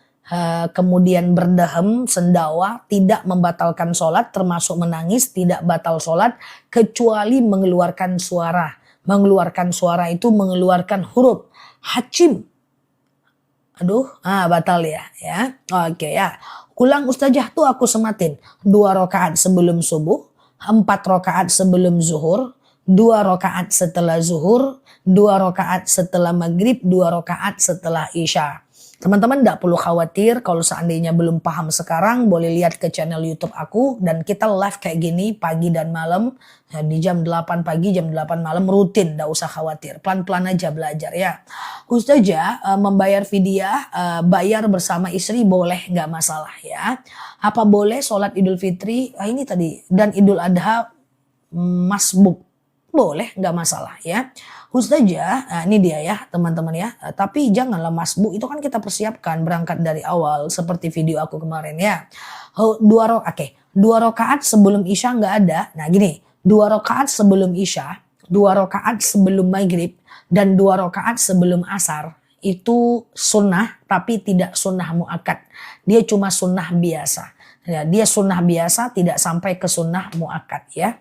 kemudian berdehem, sendawa, tidak membatalkan sholat, termasuk menangis, tidak batal sholat, kecuali mengeluarkan suara. Mengeluarkan suara itu mengeluarkan huruf hacim. Aduh, batal ya. Oke ya. Ulang Ustazah, tuh aku sematin. 2 rakaat sebelum subuh, 4 rakaat sebelum zuhur, 2 rakaat setelah zuhur, 2 rakaat setelah maghrib, 2 rakaat setelah isya. Teman-teman gak perlu khawatir kalau seandainya belum paham sekarang, boleh lihat ke channel YouTube aku, dan kita live kayak gini pagi dan malam ya, di jam 8 pagi, jam 8 malam rutin, gak usah khawatir, pelan-pelan aja belajar ya. Ustazah, membayar fidyah, bayar bersama istri boleh, gak masalah ya. Apa boleh sholat Idul Fitri, ini tadi, dan Idul Adha masbuk? Boleh, gak masalah ya. Ustazah, ini dia ya teman-teman ya. Tapi janganlah masbuk, itu kan kita persiapkan berangkat dari awal seperti video aku kemarin ya. 2 rakaat sebelum isya nggak ada. Nah gini, 2 rakaat sebelum isya, 2 rakaat sebelum maghrib, dan 2 rakaat sebelum asar itu sunnah, tapi tidak sunnah muakkad. Dia cuma sunnah biasa. Ya, dia sunnah biasa, tidak sampai ke sunnah muakkad ya.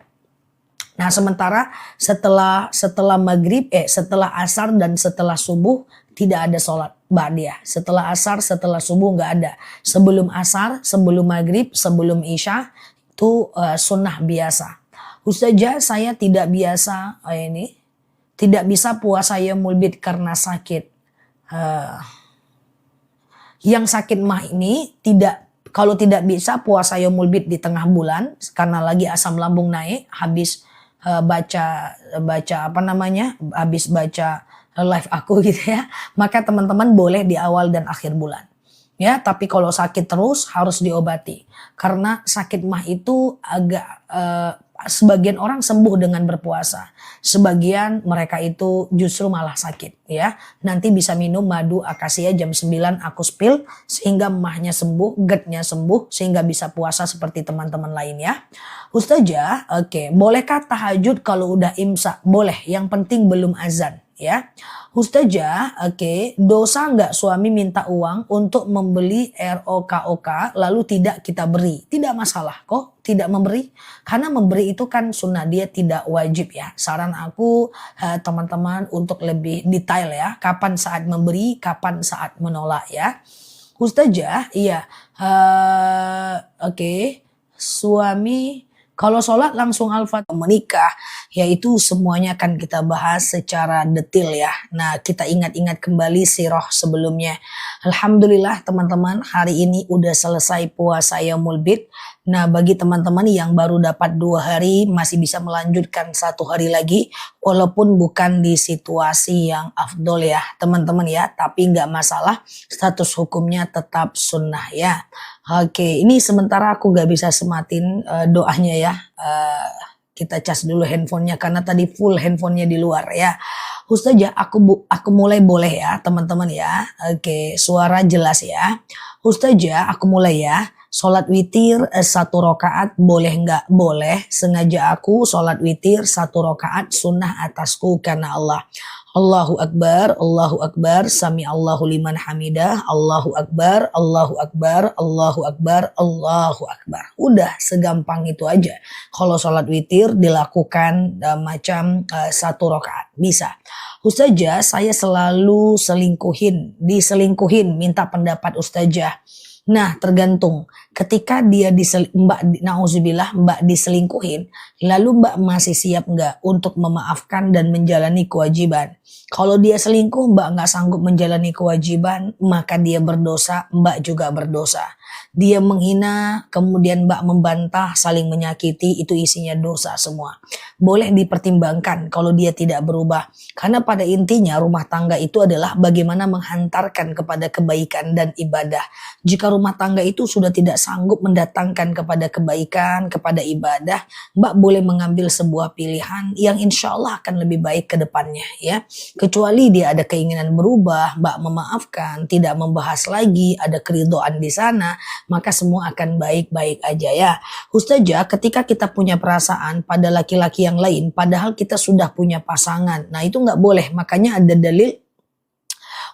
Nah sementara setelah maghrib, setelah asar dan setelah subuh tidak ada sholat ba'diyah. Setelah asar, setelah subuh nggak ada. Sebelum asar, sebelum maghrib, sebelum isya itu sunnah biasa. Ustazah, saya tidak biasa tidak bisa puasa yaumul bid karena sakit. Yang sakit mah ini kalau tidak bisa puasa yaumul bid di tengah bulan karena lagi asam lambung naik, habis habis baca live aku gitu ya, maka teman-teman boleh di awal dan akhir bulan ya. Tapi kalau sakit terus harus diobati, karena sakit mah itu agak sebagian orang sembuh dengan berpuasa, sebagian mereka itu justru malah sakit ya. Nanti bisa minum madu akasia jam 9 aku spill sehingga mahnya sembuh, GERD-nya sembuh, sehingga bisa puasa seperti teman-teman lain ya. Ustazah, bolehkah tahajud kalau udah imsak? Boleh, yang penting belum azan ya. Ustazah, dosa nggak suami minta uang untuk membeli ROKOK lalu tidak kita beri? Tidak masalah kok tidak memberi, karena memberi itu kan sunnah, dia tidak wajib ya. Saran aku teman-teman untuk lebih detail ya, kapan saat memberi, kapan saat menolak ya. Ustazah, iya, suami kalau sholat langsung al-fatihah, menikah, yaitu semuanya akan kita bahas secara detail ya. Nah kita ingat-ingat kembali sirah sebelumnya. Alhamdulillah teman-teman, hari ini udah selesai puasa yaumul bid. Nah bagi teman-teman yang baru dapat 2 hari masih bisa melanjutkan 1 hari lagi, walaupun bukan di situasi yang afdol ya teman-teman ya, tapi nggak masalah, status hukumnya tetap sunnah ya. Ini sementara aku nggak bisa sematin doanya ya. Kita cas dulu handphonenya karena tadi full handphonenya di luar ya. Ustazah, aku mulai boleh ya teman-teman ya. Suara jelas ya. Ustazah, aku mulai ya. Sholat witir 1 rakaat boleh nggak? Boleh. Sengaja aku sholat witir 1 rakaat sunnah atasku karena Allah. Allahu Akbar, sami Allahu liman hamidah, Allahu Akbar, Allahu Akbar, Allahu Akbar, Allahu Akbar. Udah segampang itu aja. Kalau sholat witir dilakukan macam satu rakaat, bisa. Ustazah, saya selalu diselingkuhin, minta pendapat Ustazah. Nah, tergantung. Ketika dia Mbak diselingkuhin, lalu Mbak masih siap nggak untuk memaafkan dan menjalani kewajiban? Kalau dia selingkuh, Mbak nggak sanggup menjalani kewajiban, maka dia berdosa, Mbak juga berdosa. Dia menghina, kemudian Mbak membantah, saling menyakiti, itu isinya dosa semua. Boleh dipertimbangkan kalau dia tidak berubah. Karena pada intinya rumah tangga itu adalah bagaimana menghantarkan kepada kebaikan dan ibadah. Jika rumah tangga itu sudah tidak sanggup mendatangkan kepada kebaikan, kepada ibadah, Mbak boleh mengambil sebuah pilihan yang insya Allah akan lebih baik ke depannya, ya. Kecuali dia ada keinginan berubah, Mbak memaafkan, tidak membahas lagi, ada keridhaan di sana, maka semua akan baik-baik aja, ya. Ustazah, ketika kita punya perasaan pada laki-laki yang lain, padahal kita sudah punya pasangan, nah itu nggak boleh. Makanya ada dalil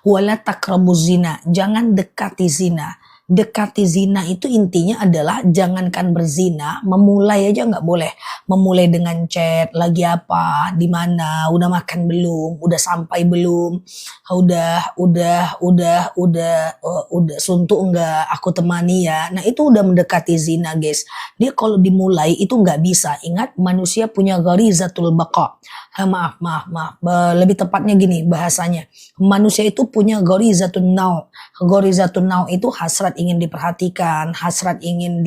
wala taqrabuz zina, jangan dekati zina. Dekati zina itu intinya adalah jangankan berzina, memulai aja nggak boleh. Memulai dengan chat, lagi apa, di mana, udah makan belum, udah sampai belum, udah suntuk enggak, aku temani ya. Nah itu udah mendekati zina, guys. Dia kalau dimulai itu nggak bisa. Ingat, manusia punya gharizatul baqa. Maaf. Lebih tepatnya gini bahasanya. Manusia itu punya ghorizatun nau. Ghorizatun nau itu hasrat ingin diperhatikan, hasrat ingin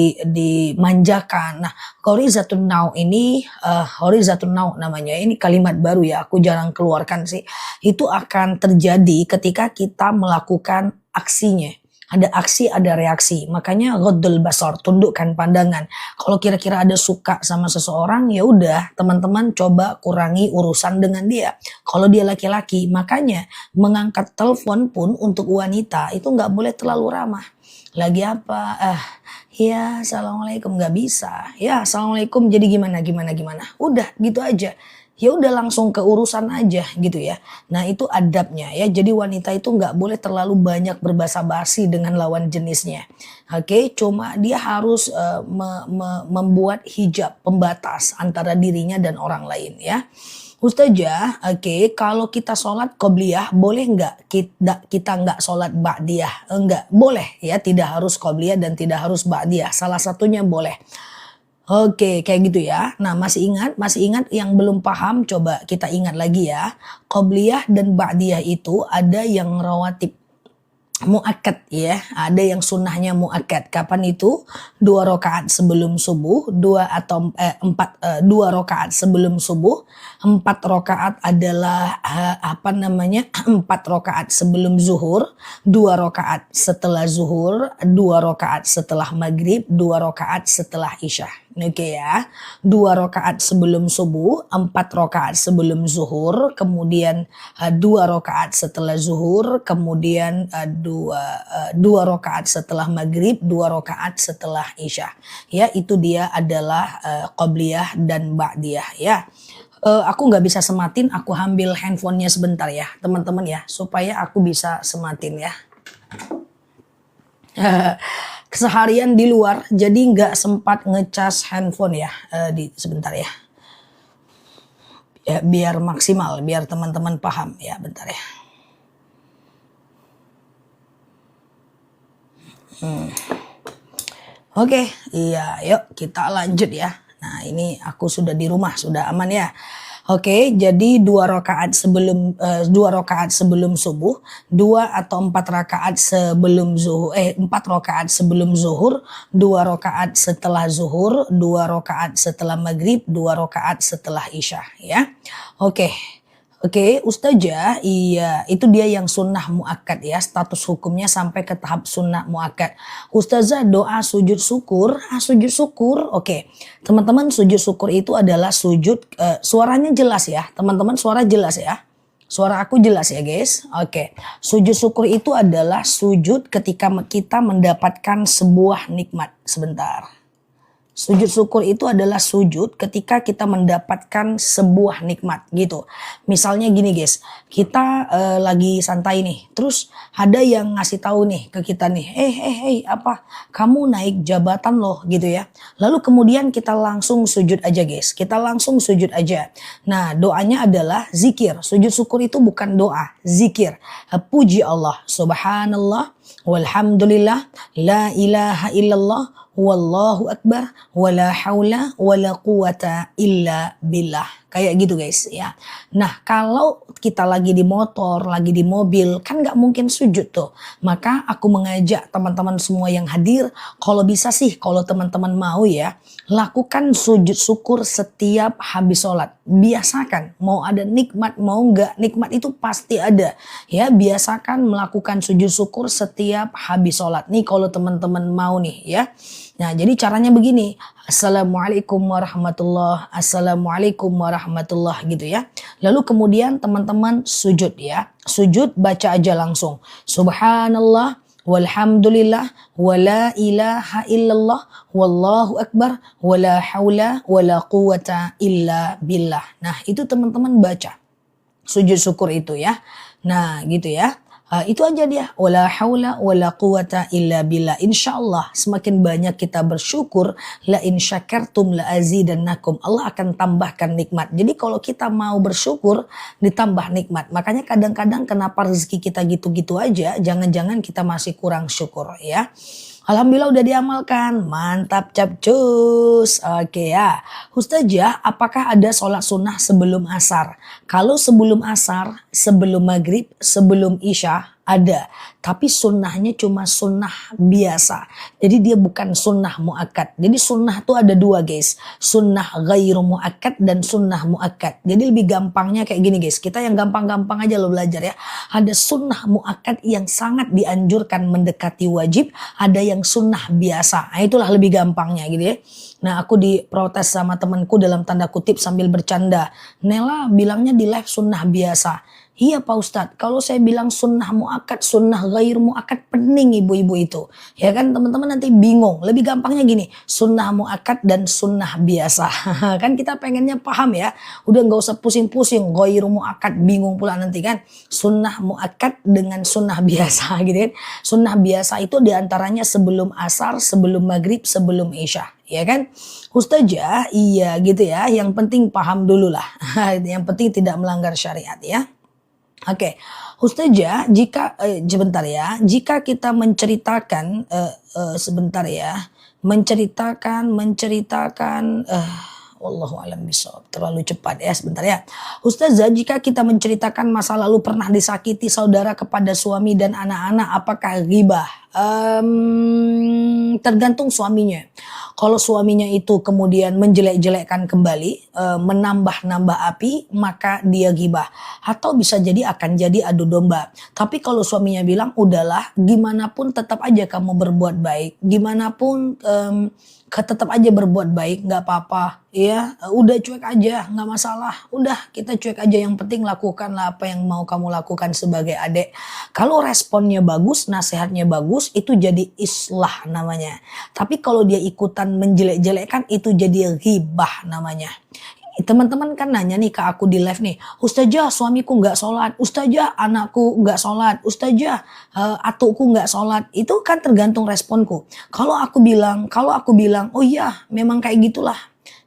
dimanjakan. Nah, ghorizatun nau ini, ghorizatun nau namanya. Ini kalimat baru ya, aku jarang keluarkan sih. Itu akan terjadi ketika kita melakukan aksinya. Ada aksi, ada reaksi. Makanya ghaddul basar, tundukkan pandangan. Kalau kira-kira ada suka sama seseorang, ya udah, teman-teman coba kurangi urusan dengan dia. Kalau dia laki-laki, makanya mengangkat telepon pun untuk wanita itu nggak boleh terlalu ramah. Lagi apa? Ya assalamualaikum, nggak bisa. Ya assalamualaikum jadi gimana. Udah gitu aja. Ya udah langsung ke urusan aja gitu ya. Nah itu adabnya ya. Jadi wanita itu nggak boleh terlalu banyak berbasa-basi dengan lawan jenisnya. Oke, cuma dia harus membuat hijab, pembatas antara dirinya dan orang lain ya. Ustazah, oke, kalau kita sholat qobliyah boleh nggak kita nggak sholat ba'diyah? Enggak, boleh ya, tidak harus qobliyah dan tidak harus ba'diyah. Salah satunya boleh. Oke, kayak gitu ya. Nah, masih ingat yang belum paham, coba kita ingat lagi ya. Qobliyah dan ba'diyah itu ada yang rawatib muakkad ya, ada yang sunnahnya muakkad. Kapan itu? 2 rakaat sebelum subuh, 2 rakaat sebelum subuh, 4 rakaat adalah 4 rakaat sebelum zuhur, 2 rakaat setelah zuhur, 2 rakaat setelah maghrib, 2 rakaat setelah isya. Oke ya, 2 rakaat sebelum subuh, 4 rakaat sebelum zuhur, kemudian 2 rakaat setelah zuhur, kemudian 2 rakaat setelah maghrib, 2 rakaat setelah isya. Ya, itu dia adalah qobliyah dan ba'diyah ya. Aku nggak bisa sematin, aku ambil handphonenya sebentar ya teman-teman ya, supaya aku bisa sematin ya. Seharian di luar jadi nggak sempat ngecas handphone ya, sebentar ya. Ya biar maksimal, biar teman-teman paham ya, bentar ya. Oke, iya, yuk kita lanjut ya. Nah ini aku sudah di rumah, sudah aman ya. Oke, jadi 2 rakaat sebelum subuh, 2 atau 4 rakaat sebelum zuhur, 4 rakaat sebelum zuhur, 2 rakaat setelah zuhur, 2 rakaat setelah maghrib, 2 rakaat setelah isya ya. Oke, Ustazah, iya itu dia yang sunnah muakkad ya, status hukumnya sampai ke tahap sunnah muakkad. Ustazah, doa sujud syukur, oke. Teman-teman, sujud syukur itu adalah sujud, suaranya jelas ya, teman-teman, suara jelas ya. Suara aku jelas ya guys. Oke, sujud syukur itu adalah sujud ketika kita mendapatkan sebuah nikmat. Sebentar. Sujud syukur itu adalah sujud ketika kita mendapatkan sebuah nikmat gitu. Misalnya gini guys, kita lagi santai nih, terus ada yang ngasih tahu nih ke kita nih, apa kamu naik jabatan loh gitu ya. Lalu kemudian kita langsung sujud aja guys, kita langsung sujud aja. Nah doanya adalah zikir. Sujud syukur itu bukan doa, zikir. Puji Allah, subhanallah, walhamdulillah, la ilaha illallah, wallahu akbar, wala haula wala quwata illa billah. Kayak gitu guys ya. Nah kalau kita lagi di motor, lagi di mobil, kan gak mungkin sujud tuh. Maka aku mengajak teman-teman semua yang hadir, kalau bisa sih, kalau teman-teman mau ya, lakukan sujud syukur setiap habis sholat. Biasakan, mau ada nikmat, mau gak nikmat itu pasti ada. Ya biasakan melakukan sujud syukur setiap habis sholat. Nih kalau teman-teman mau nih ya. Nah jadi caranya begini, Assalamualaikum warahmatullah, Assalamualaikum warahmatullah gitu ya. Lalu kemudian teman-teman sujud ya, sujud baca aja langsung. Subhanallah, walhamdulillah, wala ilaha illallah, wallahu akbar, wala haula wala quwata illa billah. Nah itu teman-teman baca sujud syukur itu ya. Nah gitu ya. Itu aja dia, wala haula wala quwata illa billah. Insyaallah semakin banyak kita bersyukur, la in syakartum la azidannakum, Allah akan tambahkan nikmat. Jadi kalau kita mau bersyukur ditambah nikmat. Makanya kadang-kadang kenapa rezeki kita gitu-gitu aja, jangan-jangan kita masih kurang syukur ya. Alhamdulillah udah diamalkan, mantap capcus. Oke ya, Ustazah, apakah ada sholat sunnah sebelum asar? Kalau sebelum asar, sebelum maghrib, sebelum isya ada. Tapi sunnahnya cuma sunnah biasa. Jadi dia bukan sunnah muakkad. Jadi sunnah tuh ada dua guys. Sunnah ghairu muakkad dan sunnah muakkad. Jadi lebih gampangnya kayak gini guys. Kita yang gampang-gampang aja lo belajar ya. Ada sunnah muakkad yang sangat dianjurkan mendekati wajib. Ada yang sunnah biasa. Nah itulah lebih gampangnya gitu ya. Nah aku diprotes sama temanku dalam tanda kutip sambil bercanda. Nela bilangnya di live sunnah biasa. Iya Pak Ustadz, kalau saya bilang sunnah muakkad, sunnah ghair muakkad, pening ibu-ibu itu. Ya kan teman-teman nanti bingung. Lebih gampangnya gini, sunnah muakkad dan sunnah biasa. Kan kita pengennya paham ya. Udah gak usah pusing-pusing, ghair muakkad, bingung pula nanti kan. Sunnah muakkad dengan sunnah biasa gitu kan. Sunnah biasa itu diantaranya sebelum asar, sebelum maghrib, sebelum isya. Ya kan Ustazah, iya gitu ya. Yang penting paham dulu lah. Yang penting tidak melanggar syariat ya. Oke, Ustazah, jika sebentar ya, jika kita menceritakan sebentar ya, menceritakan wallahu alam bishawab, terlalu cepat ya, sebentar ya. Ustazah, jika kita menceritakan masa lalu pernah disakiti saudara kepada suami dan anak-anak, apakah ghibah? Tergantung suaminya. Kalau suaminya itu kemudian menjelek-jelekkan kembali, menambah-nambah api, maka dia ghibah. Atau bisa jadi akan jadi adu domba. Tapi kalau suaminya bilang, udahlah, gimana pun tetap aja kamu berbuat baik. Gimana pun tetap aja berbuat baik, nggak apa-apa. Ya, udah cuek aja, nggak masalah. Udah, kita cuek aja. Yang penting lakukanlah apa yang mau kamu lakukan sebagai adik. Kalau responnya bagus, nasihatnya bagus, itu jadi islah namanya. Tapi kalau dia ikutan menjelek-jelekkan, itu jadi ghibah namanya. Teman-teman kan nanya nih ke aku di live nih, Ustazah suamiku nggak sholat, Ustazah anakku nggak sholat, Ustazah atukku nggak sholat. Itu kan tergantung responku. Kalau aku bilang, oh iya memang kayak gitulah.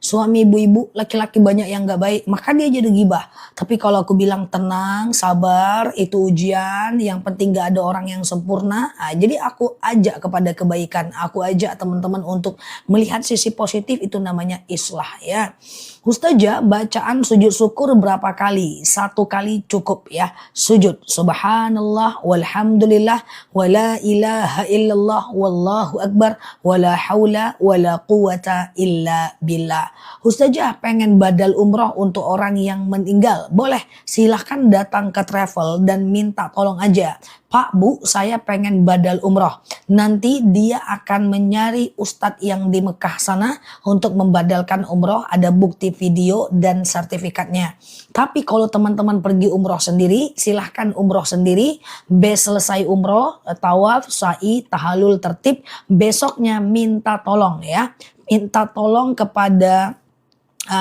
Suami ibu-ibu laki-laki banyak yang gak baik, maka dia jadi ghibah. Tapi kalau aku bilang tenang, sabar, itu ujian, yang penting gak ada orang yang sempurna. Nah, jadi aku ajak kepada kebaikan, aku ajak teman-teman untuk melihat sisi positif, itu namanya islah ya. Ustazah, bacaan sujud syukur berapa kali? 1 kali cukup ya. Sujud subhanallah walhamdulillah wala ilaha illallah wallahu akbar wala haula wala quwata illa billah. Ustazah, pengen badal umroh untuk orang yang meninggal? Boleh, silahkan datang ke travel dan minta tolong aja. Pak, Bu, saya pengen badal umroh. Nanti dia akan mencari ustadz yang di Mekah sana untuk membadalkan umroh. Ada bukti video dan sertifikatnya. Tapi kalau teman-teman pergi umroh sendiri, silahkan umroh sendiri. Selesai umroh, tawaf, sa'i, tahalul, tertib. Besoknya minta tolong ya. minta tolong kepada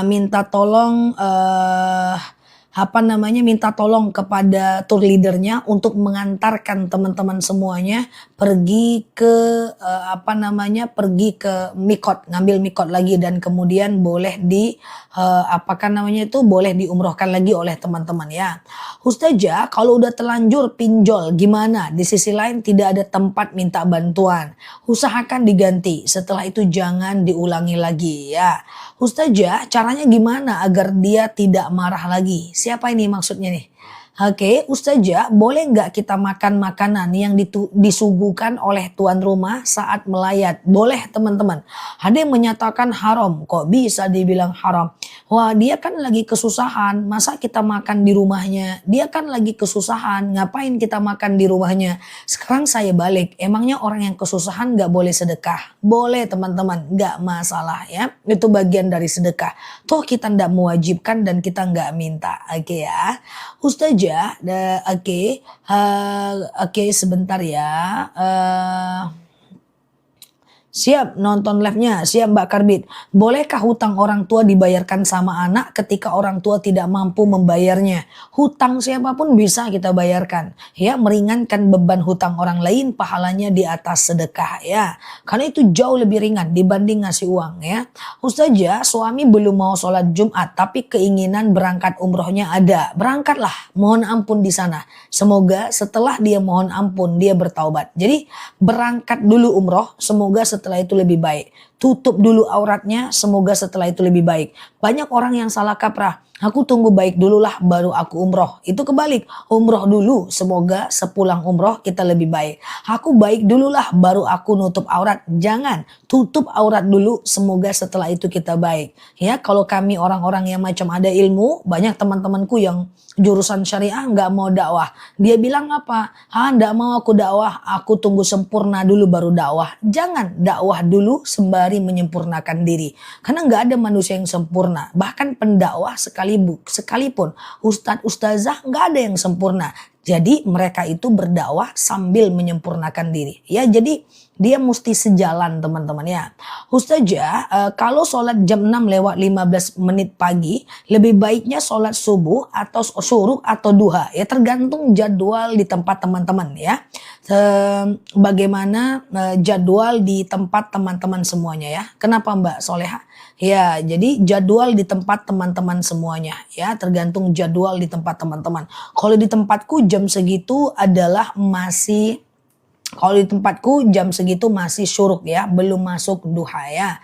minta tolong minta tolong kepada tour leadernya untuk mengantarkan teman-teman semuanya pergi ke pergi ke mikot, ngambil mikot lagi dan kemudian boleh boleh diumrohkan lagi oleh teman-teman ya. Ustazah, kalau udah telanjur pinjol gimana? Di sisi lain tidak ada tempat minta bantuan. Usahakan diganti, setelah itu jangan diulangi lagi ya. Ustazah, caranya gimana agar dia tidak marah lagi? Siapa ini maksudnya nih? Oke, Ustazah, boleh nggak kita makan makanan yang disuguhkan oleh tuan rumah saat melayat? Boleh teman-teman. Ada yang menyatakan haram. Kok bisa dibilang haram? Wah, dia kan lagi kesusahan. Masa kita makan di rumahnya? Dia kan lagi kesusahan. Ngapain kita makan di rumahnya? Sekarang saya balik. Emangnya orang yang kesusahan nggak boleh sedekah? Boleh teman-teman. Nggak masalah ya. Itu bagian dari sedekah. Toh kita nggak mewajibkan dan kita nggak minta. Oke ya. Ustazah, oke, sebentar ya. Siap nonton live-nya, siap Mbak Karbit. Bolehkah hutang orang tua dibayarkan sama anak ketika orang tua tidak mampu membayarnya? Hutang siapapun bisa kita bayarkan. Ya, meringankan beban hutang orang lain, pahalanya di atas sedekah ya. Karena itu jauh lebih ringan dibanding ngasih uang ya. Ustazah, suami belum mau sholat Jumat tapi keinginan berangkat umrohnya ada. Berangkatlah, mohon ampun di sana. Semoga setelah dia mohon ampun dia bertaubat. Jadi berangkat dulu umroh, semoga setelah itu lebih baik. Tutup dulu auratnya, semoga setelah itu lebih baik. Banyak orang yang salah kaprah. Aku tunggu baik dulu lah baru aku umroh. Itu kebalik. Umroh dulu, semoga sepulang umroh kita lebih baik. Aku baik dulu lah baru aku nutup aurat. Jangan, tutup aurat dulu, semoga setelah itu kita baik. Ya, kalau kami orang-orang yang macam ada ilmu, banyak teman-temanku yang jurusan syariah nggak mau dakwah. Dia bilang apa? Nggak mau aku dakwah, aku tunggu sempurna dulu baru dakwah. Jangan dakwah dulu sembari menyempurnakan diri. Karena nggak ada manusia yang sempurna. Bahkan pendakwah sekalipun ustadz ustazah nggak ada yang sempurna. Jadi mereka itu berdakwah sambil menyempurnakan diri. Ya, jadi dia mesti sejalan teman-teman ya. Ustazah, kalau sholat jam 6 lewat 15 menit pagi, lebih baiknya sholat subuh atau syuruk atau duha. Ya, tergantung jadwal di tempat teman-teman ya. Bagaimana jadwal di tempat teman-teman semuanya ya. Kenapa Mbak Soleha? Ya, jadi jadwal di tempat teman-teman semuanya ya, tergantung jadwal di tempat teman-teman. Kalau di tempatku jam segitu masih syuruk ya, belum masuk duha ya.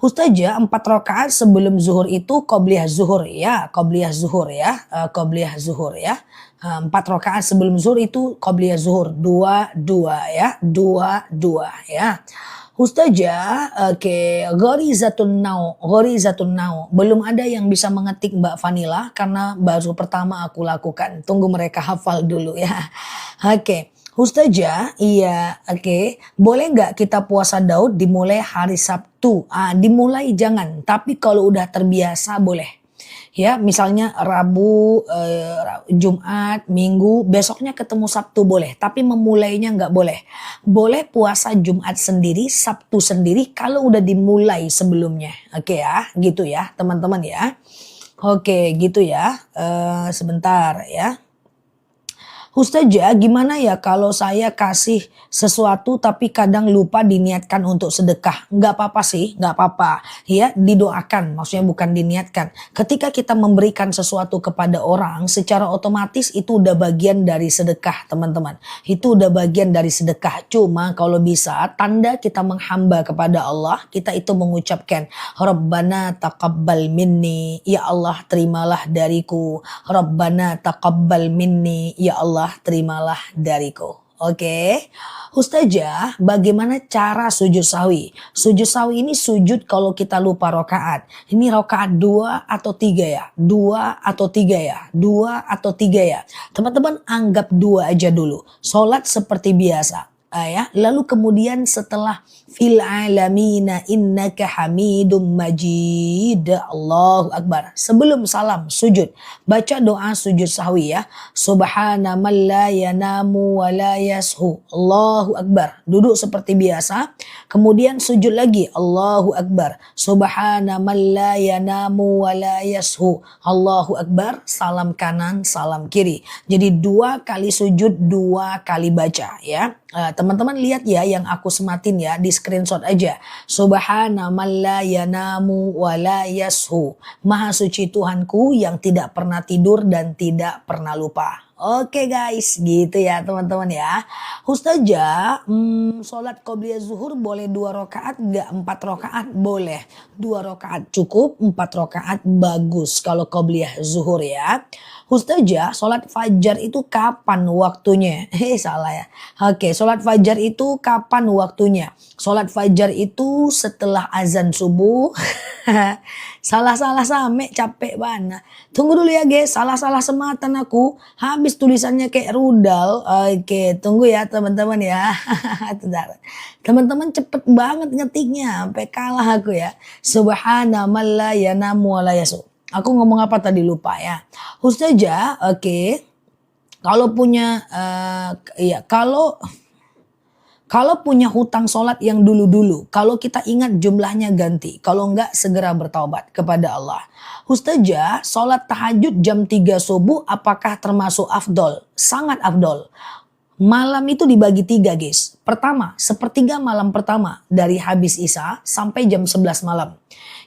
Ustazah, 4 rakaat sebelum zuhur itu qobliyah zuhur ya, qobliyah zuhur ya, qobliyah zuhur ya. 4 rakaat sebelum zuhur itu qobliyah zuhur, 2 ya, 2 ya. Ustazah, oke, Ghorizatun Nau. Belum ada yang bisa mengetik Mbak Vanilla karena baru pertama aku lakukan. Tunggu mereka hafal dulu ya. Oke, Ustazah, iya, oke. Boleh nggak kita puasa Daud dimulai hari Sabtu? Dimulai jangan, tapi kalau udah terbiasa boleh. Ya, misalnya Rabu, Jumat, Minggu, besoknya ketemu Sabtu boleh. Tapi memulainya nggak boleh. Boleh puasa Jumat sendiri, Sabtu sendiri kalau udah dimulai sebelumnya. Oke ya, gitu ya teman-teman ya. Oke, gitu ya. Sebentar ya. Ustazah, gimana ya kalau saya kasih sesuatu tapi kadang lupa diniatkan untuk sedekah? Nggak apa-apa sih, nggak apa-apa. Ya, didoakan, maksudnya bukan diniatkan. Ketika kita memberikan sesuatu kepada orang, secara otomatis itu udah bagian dari sedekah, teman-teman. Itu udah bagian dari sedekah. Cuma kalau bisa, tanda kita menghamba kepada Allah, kita itu mengucapkan, Rabbana taqabbal minni, ya Allah terimalah dariku. Rabbana taqabbal minni, ya Allah terimalah dariku. Oke. Ustazah, bagaimana cara sujud sahwi? Sujud sahwi ini sujud kalau kita lupa rokaat. Ini rokaat 2 atau 3 ya? 2 atau 3 ya? 2 atau 3 ya? Teman-teman anggap 2 aja dulu. Sholat seperti biasa. Ya. Lalu kemudian setelah fil alamina innaka hamidum majid, Allahu akbar. Sebelum salam sujud, baca doa sujud sahwi ya. Subhana man la yanamu wa la yashu. Allahu akbar. Duduk seperti biasa. Kemudian sujud lagi. Allahu akbar. Subhana man la yanamu wa la yashu. Allahu akbar. Salam kanan, salam kiri. Jadi 2 kali sujud, 2 kali baca ya. Teman-teman lihat ya yang aku sematin ya, di screenshot aja. Subhana man la yanamu wa la yashu. Maha suci Tuhanku yang tidak pernah tidur dan tidak pernah lupa. Oke guys, gitu ya teman-teman ya. Ustazah, sholat qobliyah zuhur boleh 2 rakaat gak 4 rakaat? Boleh. 2 rakaat cukup, 4 rakaat bagus kalau qobliyah zuhur ya. Ustazah, sholat fajar itu kapan waktunya? Salah ya. Oke, sholat fajar itu kapan waktunya? Sholat fajar itu setelah azan subuh. Salah-salah sampai capek banget. Tunggu dulu ya guys, salah-salah sematan aku. Habis tulisannya kayak rudal. Oke, tunggu ya teman-teman ya. Teman-teman cepet banget ngetiknya. Sampai kalah aku ya. Subhana man la yanamu wa la yasu. Aku ngomong apa tadi lupa ya. Ustazah, oke. Kalau punya kalau punya hutang sholat yang dulu-dulu, kalau kita ingat jumlahnya ganti, kalau enggak segera bertaubat kepada Allah. Ustazah, sholat tahajud jam 3 subuh apakah termasuk afdol? Sangat afdol. Malam itu dibagi 3 guys. Pertama, sepertiga malam pertama dari habis Isya sampai jam 11 malam.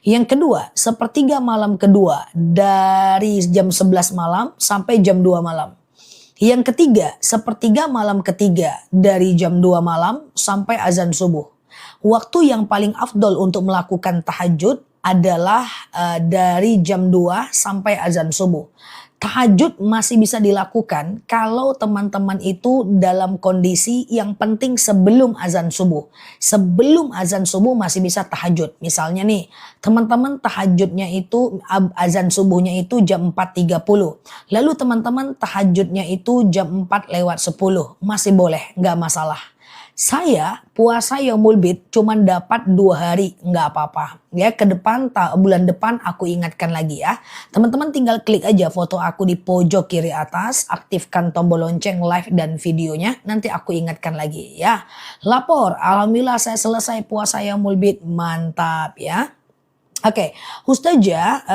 Yang kedua, sepertiga malam kedua dari jam 11 malam sampai jam 2 malam. Yang ketiga, sepertiga malam ketiga dari jam 2 malam sampai azan subuh. Waktu yang paling afdol untuk melakukan tahajud adalah dari jam 2 sampai azan subuh. Tahajud masih bisa dilakukan kalau teman-teman itu dalam kondisi yang penting sebelum azan subuh. Sebelum azan subuh masih bisa tahajud. Misalnya nih, teman-teman tahajudnya itu, azan subuhnya itu jam 4.30. Lalu teman-teman tahajudnya itu jam 4:10. Masih boleh, nggak masalah. Saya puasa Yaumul Bid cuman dapat 2 hari, nggak apa-apa. Ya, ke depan bulan depan aku ingatkan lagi ya. Teman-teman tinggal klik aja foto aku di pojok kiri atas, aktifkan tombol lonceng live dan videonya, nanti aku ingatkan lagi ya. Lapor, alhamdulillah saya selesai puasa Yaumul Bid, mantap ya. Oke, Ustazah,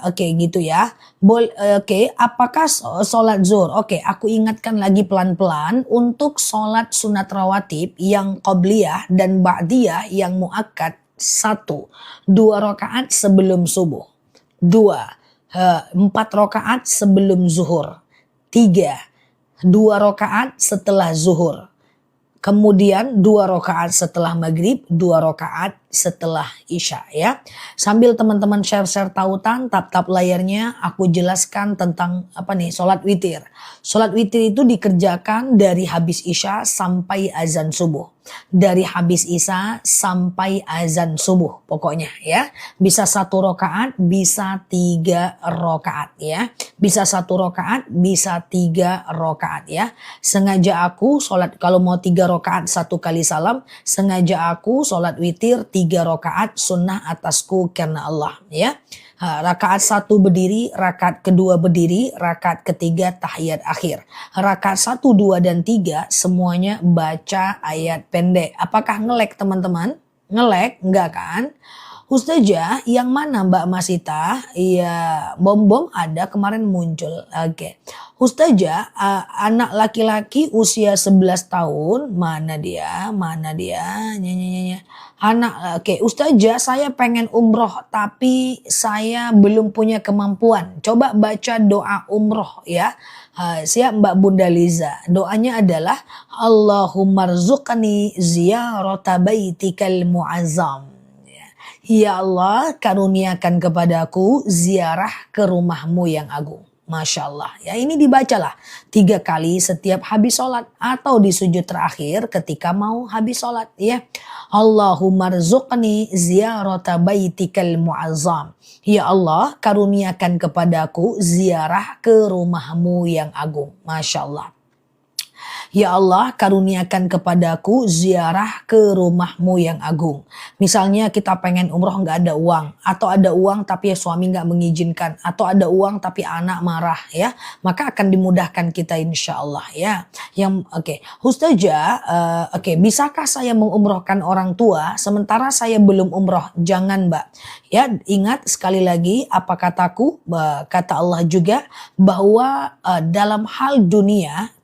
oke gitu ya. Oke, apakah sholat zuhur? Oke, aku ingatkan lagi pelan-pelan untuk sholat sunat rawatib yang qobliyah dan ba'diyah yang muakkad. 1, 2 rakaat sebelum subuh. 2, 4 rakaat sebelum zuhur. 3, 2 rakaat setelah zuhur. Kemudian 2 rakaat setelah maghrib, 2 rakaat setelah isya ya. Sambil teman-teman share-share tautan, tap-tap layarnya aku jelaskan tentang sholat witir. Sholat witir itu dikerjakan dari habis isya sampai azan subuh. Dari habis isya sampai azan subuh pokoknya ya. Bisa 1 rakaat, bisa 3 rakaat ya. Bisa 1 rakaat, bisa 3 rakaat ya. Sengaja aku sholat kalau mau 3 rakaat 1 kali salam. Sengaja aku sholat witir 3 rakaat sunnah atasku karena Allah ya. Rakaat 1 berdiri, rakaat kedua berdiri, rakaat ketiga tahiyat akhir. Rakaat 1, 2 dan 3 semuanya baca ayat pendek. Apakah ngelek teman-teman? Ngelek? Enggak kan? Ustazah, yang mana Mbak Masita? Iya, bom-bom ada kemarin muncul. Oke. Ustazah, anak laki-laki usia 11 tahun, mana dia? Nyanyi. Oke, Ustazah, saya pengen umroh tapi saya belum punya kemampuan. Coba baca doa umroh ya. Siap Mbak Bunda Liza. Doanya adalah Allahumma rzuqni ziyarata baitikal mu'azzam. Ya Allah, karuniakan kepadaku ziarah ke rumahmu yang agung. Masya Allah. Ya, ini dibacalah 3 kali setiap habis sholat atau di sujud terakhir ketika mau habis sholat ya. Allahumma rzuqni ziyarata baitikal mu'azzam. Ya Allah, karuniakan kepadaku ziarah ke rumahmu yang agung. Masya Allah. Ya Allah, karuniakan kepadaku ziarah ke rumahmu yang agung. Misalnya kita pengen umroh nggak ada uang, atau ada uang tapi suami nggak mengizinkan, atau ada uang tapi anak marah ya, maka akan dimudahkan kita insya Allah ya. Oke. Ustazah, oke, bisakah saya mengumrohkan orang tua sementara saya belum umroh? Jangan Mbak. Ya, ingat sekali lagi apa kataku, kata Allah juga bahwa dalam hal dunia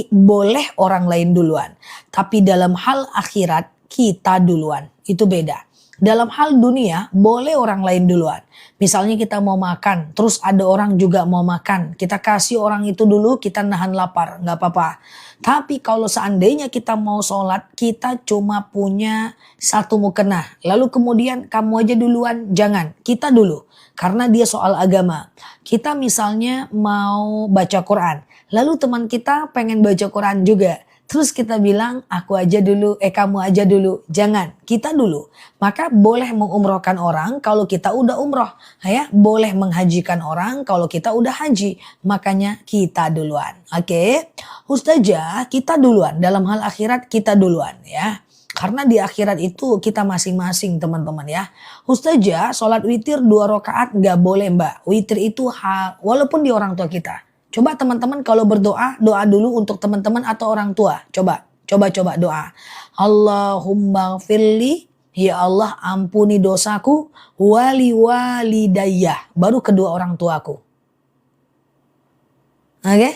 boleh orang lain duluan. Tapi dalam hal akhirat kita duluan. Itu beda. Dalam hal dunia boleh orang lain duluan. Misalnya kita mau makan, terus ada orang juga mau makan. Kita kasih orang itu dulu, kita nahan lapar, nggak apa-apa. Tapi kalau seandainya kita mau sholat, kita cuma punya satu mukena. Lalu kemudian kamu aja duluan, jangan. Kita dulu. Karena dia soal agama. Kita misalnya mau baca Quran. Lalu teman kita pengen baca Quran juga. Terus kita bilang aku aja dulu, kamu aja dulu. Jangan, kita dulu. Maka boleh mengumrohkan orang kalau kita udah umroh. Ya, boleh menghajikan orang kalau kita udah haji. Makanya kita duluan. Oke. Ustazah, kita duluan. Dalam hal akhirat kita duluan ya. Karena di akhirat itu kita masing-masing teman-teman ya. Ustazah, sholat witir 2 rakaat gak boleh Mbak. Witir itu walaupun di orang tua kita. Coba teman-teman kalau berdoa, doa dulu untuk teman-teman atau orang tua. Coba doa. Allahumma firli, ya Allah ampuni dosaku, wali walidayah. Baru kedua orang tuaku. Oke?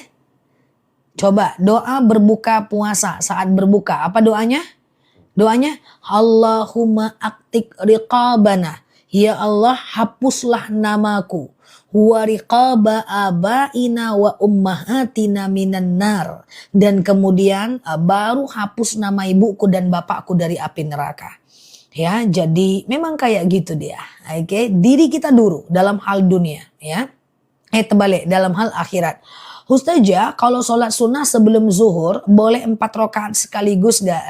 Coba doa berbuka puasa saat berbuka. Apa doanya? Doanya Allahumma aktik riqabana. Ya Allah hapuslah namaku. Wa riqaba abaina wa ummahatina minan nar. Dan kemudian baru hapus nama ibuku dan bapakku dari api neraka. Ya, jadi memang kayak gitu dia. Oke, diri kita dulu dalam hal dunia ya. Terbalik dalam hal akhirat. Ustazah, kalau sholat sunnah sebelum zuhur boleh 4 rakaat sekaligus gak?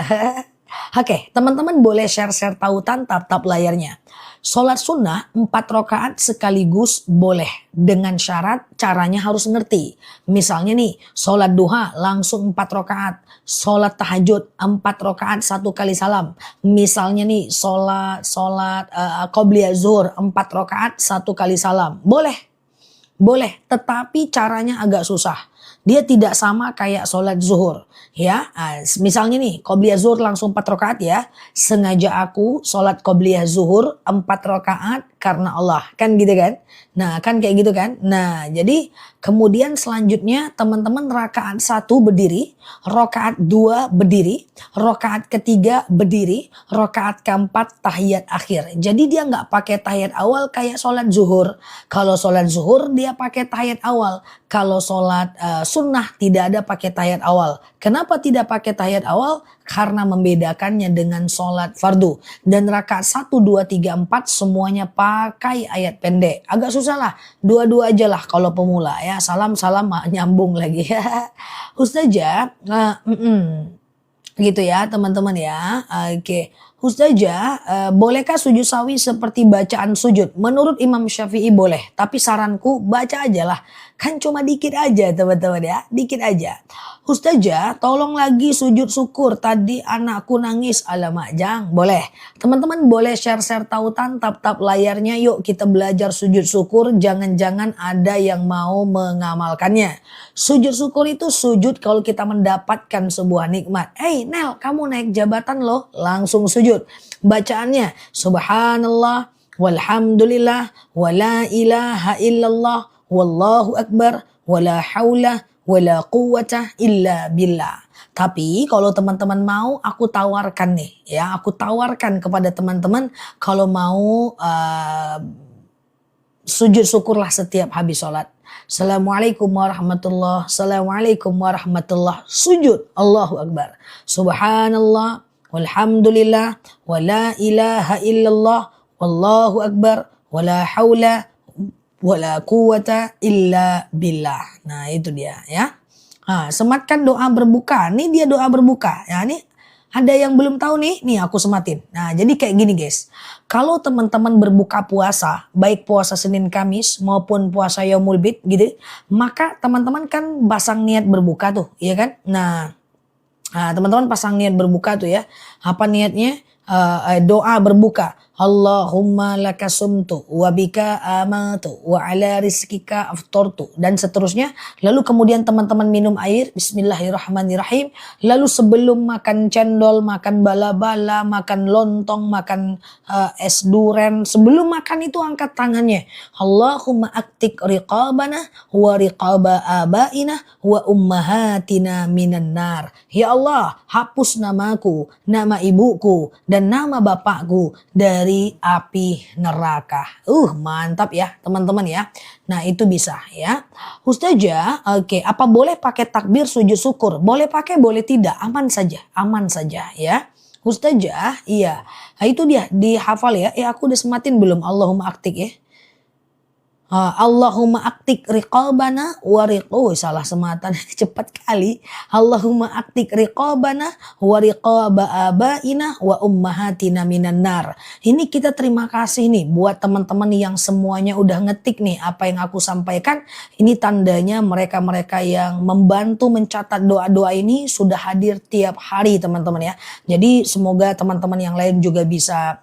Oke, teman-teman boleh share-share tautan tap-tap layarnya. Sholat sunnah 4 rakaat sekaligus boleh. Dengan syarat caranya harus ngerti. Misalnya nih, sholat duha langsung 4 rakaat. Sholat tahajud 4 rakaat 1 kali salam. Misalnya nih, sholat qobliyah zuhur 4 rakaat 1 kali salam. Boleh, tetapi caranya agak susah. Dia tidak sama kayak sholat zuhur. Ya, misalnya nih, qobliyah zuhur langsung 4 rakaat ya. Sengaja aku sholat qobliyah zuhur 4 rakaat karena Allah. Kan gitu kan? Nah, kan kayak gitu kan? Nah, jadi kemudian selanjutnya teman-teman rakaat 1 berdiri, rakaat 2 berdiri, rakaat ketiga berdiri, rakaat keempat tahiyat akhir. Jadi dia nggak pakai tahiyat awal kayak sholat zuhur. Kalau sholat zuhur dia pakai tahiyat awal. Kalau sholat sunnah tidak ada pakai tahiyat awal. Kenapa tidak pakai tahiyat awal? Karena membedakannya dengan sholat fardu. Dan rakaat 1, 2, 3, 4 semuanya pakai ayat pendek. Agak susah lah. Dua-dua aja lah kalau pemula ya. Salam-salam nyambung lagi. Ustazah, gitu ya teman-teman ya. Oke. Ustazah, bolehkah sujud sawi seperti bacaan sujud? Menurut Imam Syafi'i boleh. Tapi saranku baca aja lah. Kan cuma dikit aja teman-teman ya. Dikit aja. Ustazah, tolong lagi sujud syukur. Tadi anakku nangis. Alamak, jang. Boleh. Teman-teman boleh share-share tautan, tap-tap layarnya. Yuk kita belajar sujud syukur. Jangan-jangan ada yang mau mengamalkannya. Sujud syukur itu sujud kalau kita mendapatkan sebuah nikmat. Nel, kamu naik jabatan loh. Langsung sujud. Bacaannya, subhanallah, walhamdulillah, wala ilaha illallah, wallahu akbar, wala hawla, wala quwwata illa billah. Tapi kalau teman-teman mau, aku tawarkan nih ya, aku tawarkan kepada teman-teman kalau mau sujud syukurlah setiap habis sholat. Assalamualaikum warahmatullah, assalamualaikum warahmatullah, sujud, Allahu akbar, subhanallah, walhamdulillah, wala ilaha illallah, wallahu akbar, wala hawla wala quwata illa billah. Nah itu dia ya. Sematkan doa berbuka. Nih dia doa berbuka. Ya nih ada yang belum tahu nih aku sematin. Nah jadi kayak gini guys. Kalau teman-teman berbuka puasa, baik puasa Senin Kamis maupun puasa Yaumul Bid gitu, maka teman-teman kan basang niat berbuka tuh, ya kan? Nah Nah, teman-teman pasang niat berbuka tuh ya. Apa niatnya? Doa berbuka. Allahumma laka sumtu wa bika amatu wa ala rizkika aftortu dan seterusnya. Lalu kemudian teman-teman minum air. Bismillahirrahmanirrahim. Lalu sebelum makan cendol, makan bala-bala, makan lontong, makan es duren. Sebelum makan itu angkat tangannya. Allahumma aktik riqabana wa riqaba abaina wa ummahatina minan nar. Ya Allah, hapus namaku, nama ibuku, dan nama bapakku dari api neraka. Mantap ya teman-teman ya. Nah itu bisa ya. Ustazah, oke, apa boleh pakai takbir sujud syukur? Boleh pakai, boleh tidak. Aman saja ya. Ustazah, iya. Nah, itu dia, dihafal ya. Aku udah sematin belum? Allahumma aktik ya. Allahumma aktik riqabana wa salah sematan cepat kali. Allahumma aktik riqabana wa riqaba abaina wa ummahatina minan nar. Ini kita terima kasih nih buat teman-teman yang semuanya udah ngetik nih apa yang aku sampaikan. Ini tandanya mereka-mereka yang membantu mencatat doa-doa ini sudah hadir tiap hari teman-teman ya. Jadi semoga teman-teman yang lain juga bisa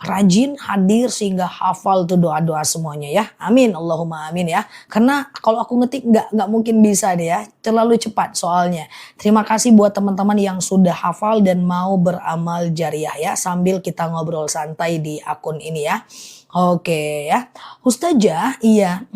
rajin hadir sehingga hafal tuh doa-doa semuanya ya. Amin, Allahumma amin ya. Karena kalau aku ngetik nggak mungkin bisa deh ya. Terlalu cepat soalnya. Terima kasih buat teman-teman yang sudah hafal dan mau beramal jariah ya. Sambil kita ngobrol santai di akun ini ya. Oke ya. Ustazah, iya.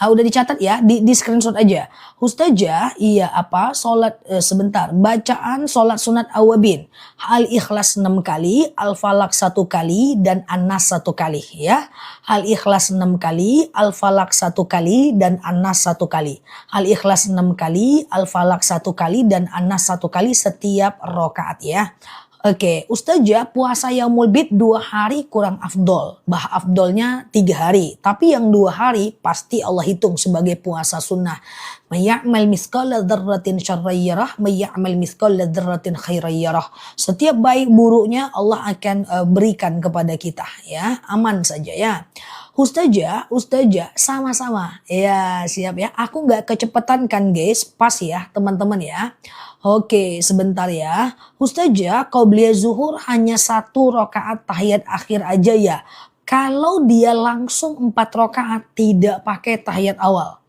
Udah dicatat ya, di screenshot aja. Ustazah, iya apa? Salat sebentar. Bacaan salat sunat awabin. Al-Ikhlas 6 kali, Al-Falaq 1 kali, dan An-Nas 1 kali ya. Al-Ikhlas 6 kali, Al-Falaq 1 kali, dan An-Nas 1 kali. Al-Ikhlas 6 kali, Al-Falaq 1 kali, dan An-Nas 1 kali setiap rakaat ya. Oke, Ustazah, puasa yaumul bid 2 hari kurang afdol. Afdolnya 3 hari. Tapi yang 2 hari pasti Allah hitung sebagai puasa sunnah. Mayya'mal mithqala dzarratin syarran yarah, mayya'mal mithqala dzarratin khairan yarah. Setiap baik buruknya Allah akan berikan kepada kita ya. Aman saja ya. Ustazah, sama-sama. Ya, siap ya. Aku nggak kecepatan kan guys. Pas ya teman-teman ya. Oke, sebentar ya. Ustazah, qobliyah zuhur hanya 1 rakaat tahiyat akhir aja ya. Kalau dia langsung 4 rakaat tidak pakai tahiyat awal.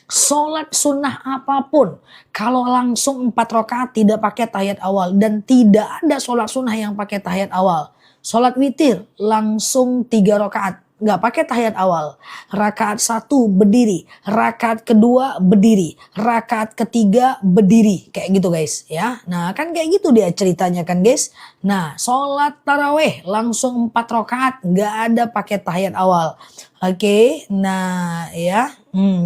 Sholat sunnah apapun, kalau langsung 4 rakaat tidak pakai tahiyat awal. Dan tidak ada sholat sunnah yang pakai tahiyat awal. Sholat witir langsung 3 rakaat. Nggak pakai tahiyat awal. Rakaat 1 berdiri, rakaat kedua berdiri, rakaat ketiga berdiri. Kayak gitu guys ya. Nah kan kayak gitu dia ceritanya kan guys. Nah sholat taraweh langsung 4 rakaat, nggak ada pakai tahiyat awal. Oke, nah ya,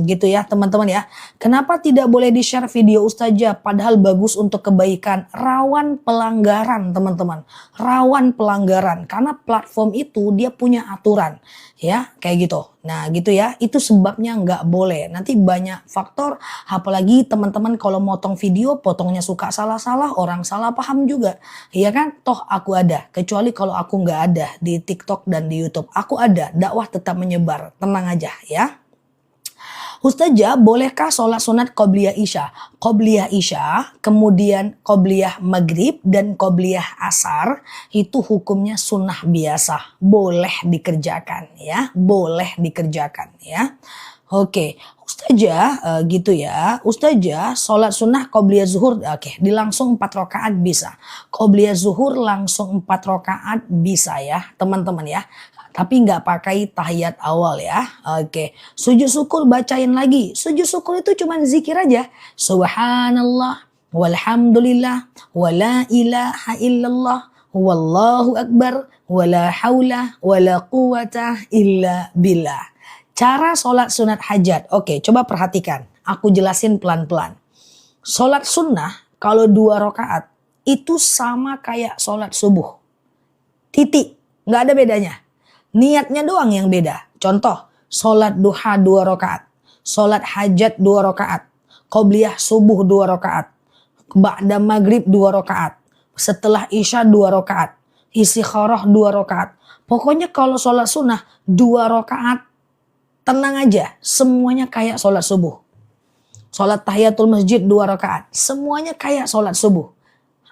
gitu ya teman-teman ya. Kenapa tidak boleh di-share video Ustazah padahal bagus untuk kebaikan? Rawan pelanggaran teman-teman, rawan pelanggaran karena platform itu dia punya aturan ya kayak gitu. Nah gitu ya, itu sebabnya nggak boleh. Nanti banyak faktor, apalagi teman-teman kalau motong video potongnya suka salah-salah, orang salah paham juga. Iya kan? Toh aku ada, kecuali kalau aku nggak ada di TikTok dan di YouTube. Aku ada, dakwah tetap menyebar, tenang aja ya. Ustazah, bolehkah sholat sunat qobliyah isya? Qobliyah isya, kemudian qobliyah maghrib dan qobliyah asar itu hukumnya sunnah biasa. Boleh dikerjakan ya, boleh dikerjakan ya. Oke, Ustazah gitu ya. Ustazah, sholat sunnah qobliyah zuhur, oke, dilangsung 4 rakaat bisa. Qobliyah zuhur langsung 4 rakaat bisa ya teman-teman ya. Tapi nggak pakai tahiyat awal ya. Oke. Sujud syukur bacain lagi. Sujud syukur itu cuma zikir aja. Subhanallah, walhamdulillah, wala ilaha illallah, wallahu akbar, wala haula, wala quwata illa billah. Cara sholat sunat hajat. Oke, coba perhatikan. Aku jelasin pelan-pelan. Sholat sunnah kalau 2 rakaat itu sama kayak sholat subuh. Titik. Nggak ada bedanya. Niatnya doang yang beda. Contoh, sholat duha 2 rakaat, sholat hajat 2 rakaat, qobliyah subuh 2 rakaat, ba'da maghrib 2 rakaat, setelah isya 2 rakaat, istikharah 2 rakaat. Pokoknya kalau sholat sunnah 2 rakaat, tenang aja, semuanya kayak sholat subuh. Sholat tahiyatul masjid 2 rakaat. Semuanya kayak sholat subuh.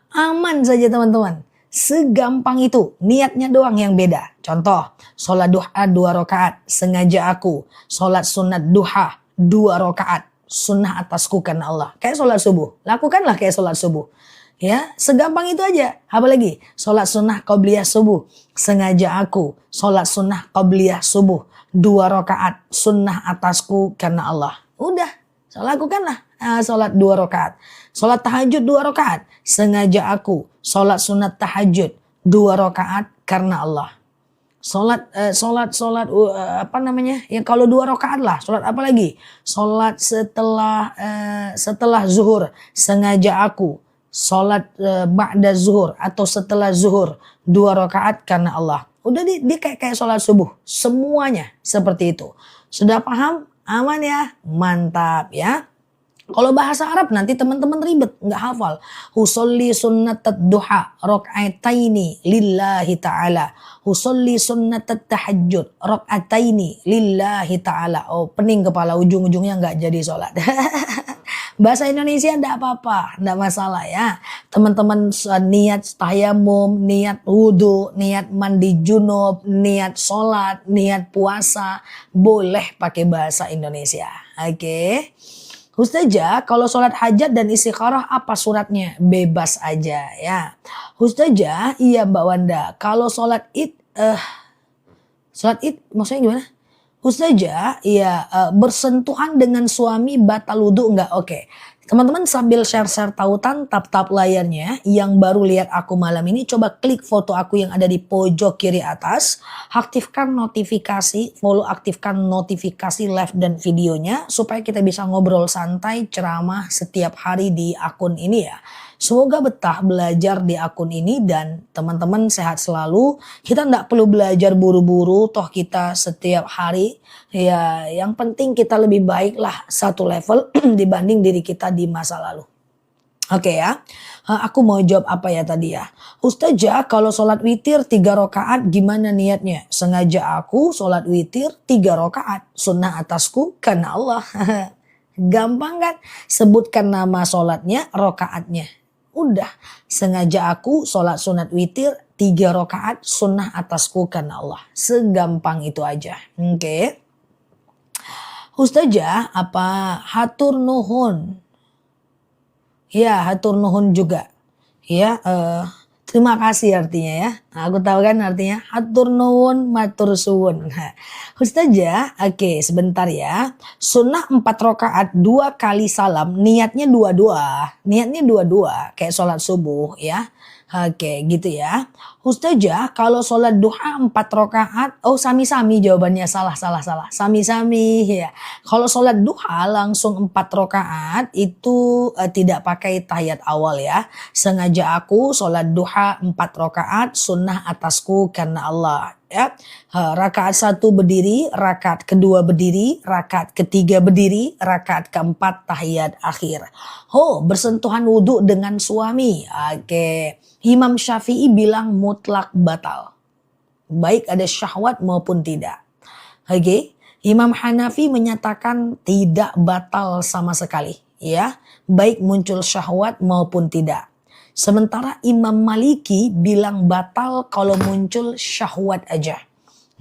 Aman saja teman-teman. Segampang itu. Niatnya doang yang beda. Contoh, sholat duha 2 rakaat. Sengaja aku. Sholat sunat duha 2 rakaat. Sunnah atasku karena Allah. Kayak sholat subuh. Lakukanlah kayak sholat subuh. Ya, segampang itu aja. Apalagi sholat sunnah qabliyah subuh. Sengaja aku. Sholat sunnah qabliyah subuh 2 rakaat. Sunnah atasku karena Allah. Udah, lakukanlah sholat 2 rakaat. Sholat tahajud 2 rakaat. Sengaja aku sholat sunat tahajud 2 rakaat karena Allah. Sholat apa namanya? Ya kalau 2 rakaat lah. Sholat apa lagi? Sholat setelah zuhur. Sengaja aku sholat ba'da zuhur atau setelah zuhur 2 rakaat karena Allah. Udah dia kayak sholat subuh. Semuanya seperti itu. Sudah paham? Aman ya? Mantap ya. Kalau bahasa Arab nanti teman-teman ribet, nggak hafal. Husolli sunnatat duha rakaataini lillahi ta'ala. Husolli sunnatat tahajud rakaataini lillahi ta'ala. Oh, pening kepala, ujung-ujungnya nggak jadi sholat. Bahasa Indonesia enggak apa-apa, enggak masalah ya. Teman-teman niat tayamum, niat wudhu, niat mandi junub, niat sholat, niat puasa, boleh pakai bahasa Indonesia. Oke. Ustazah, kalau sholat hajat dan istikharah apa suratnya? Bebas aja ya. Ustazah, iya Mbak Wanda. Kalau sholat id maksudnya gimana? Ustazah, iya bersentuhan dengan suami batal wudhu enggak? Oke. Teman-teman sambil share-share tautan, tap-tap layarnya. Yang baru lihat aku malam ini, coba klik foto aku yang ada di pojok kiri atas. Aktifkan notifikasi, follow aktifkan notifikasi live dan videonya. Supaya kita bisa ngobrol santai, ceramah setiap hari di akun ini ya. Semoga betah belajar di akun ini dan teman-teman sehat selalu. Kita enggak perlu belajar buru-buru, toh kita setiap hari. Ya, yang penting kita lebih baik lah satu level dibanding diri kita di masa lalu. Oke ya, aku mau jawab apa ya tadi ya. Ustazah, kalau sholat witir 3 rakaat gimana niatnya? Sengaja aku sholat witir 3 rakaat. Sunnah atasku karena Allah. Gampang kan? Sebutkan nama sholatnya, rakaatnya. Udah, sengaja aku sholat sunat witir 3 rakaat sunnah atasku karena Allah. Segampang itu aja. Oke. Ustazah, apa hatur nuhun? Ya, hatur nuhun juga. Ya, terima kasih artinya ya. Nah, aku tahu kan artinya hatur nuhun matur suwun. Ustazah, oke sebentar ya. Sunnah 4 rakaat 2 kali salam, niatnya dua-dua. Niatnya dua-dua kayak sholat subuh ya. Oke gitu ya. Ustazah, kalau sholat duha 4 rakaat, oh sami-sami jawabannya salah. Sami-sami ya. Kalau sholat duha langsung 4 rakaat itu tidak pakai tahiyat awal ya. Sengaja aku sholat duha 4 rakaat sunnah atasku karena Allah. Ya, rakaat 1 berdiri, rakaat kedua berdiri, rakaat ketiga berdiri, rakaat keempat tahiyat akhir. Oh, bersentuhan wudhu dengan suami. Oke. Imam Syafi'i bilang mutlak batal. Baik ada syahwat maupun tidak. Oke. Imam Hanafi menyatakan tidak batal sama sekali. Ya, baik muncul syahwat maupun tidak. Sementara Imam Maliki bilang batal kalau muncul syahwat aja.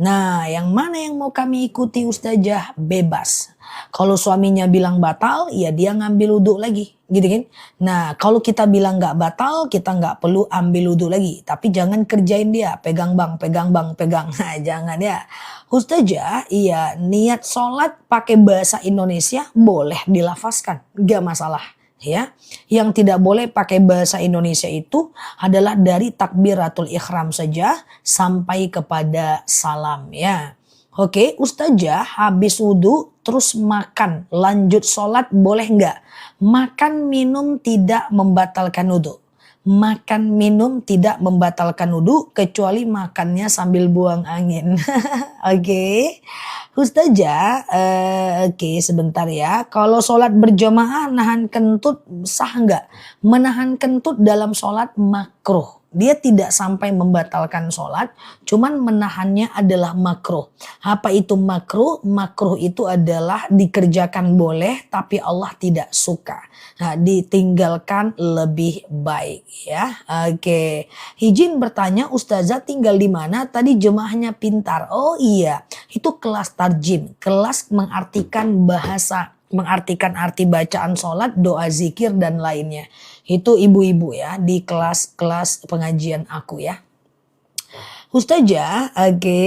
Nah, yang mana yang mau kami ikuti Ustazah? Bebas. Kalau suaminya bilang batal, ya dia ngambil wudhu lagi. Gitu kan? Nah, kalau kita bilang gak batal, kita gak perlu ambil wudhu lagi. Tapi jangan kerjain dia. Pegang bang. Nah, jangan ya. Ustazah, iya niat sholat pakai bahasa Indonesia boleh dilafazkan. Gak masalah. Ya, yang tidak boleh pakai bahasa Indonesia itu adalah dari takbiratul ihram saja sampai kepada salam ya. Oke, Ustazah habis wudhu terus makan lanjut sholat boleh nggak? Makan minum tidak membatalkan wudhu. Makan minum tidak membatalkan wudhu kecuali makannya sambil buang angin. Oke. Ustazah, oke sebentar ya. Kalau sholat berjamaah nahan kentut sah nggak? Menahan kentut dalam sholat makruh. Dia tidak sampai membatalkan sholat, cuman menahannya adalah makruh. Apa itu makruh? Makruh itu adalah dikerjakan boleh, tapi Allah tidak suka. Nah, ditinggalkan lebih baik ya. Oke. Izin bertanya, Ustazah tinggal di mana? Tadi jemaahnya pintar. Oh iya, itu kelas tarjim, kelas mengartikan arti bacaan sholat, doa zikir dan lainnya. Itu ibu-ibu ya di kelas-kelas pengajian aku ya. Ustazah, oke,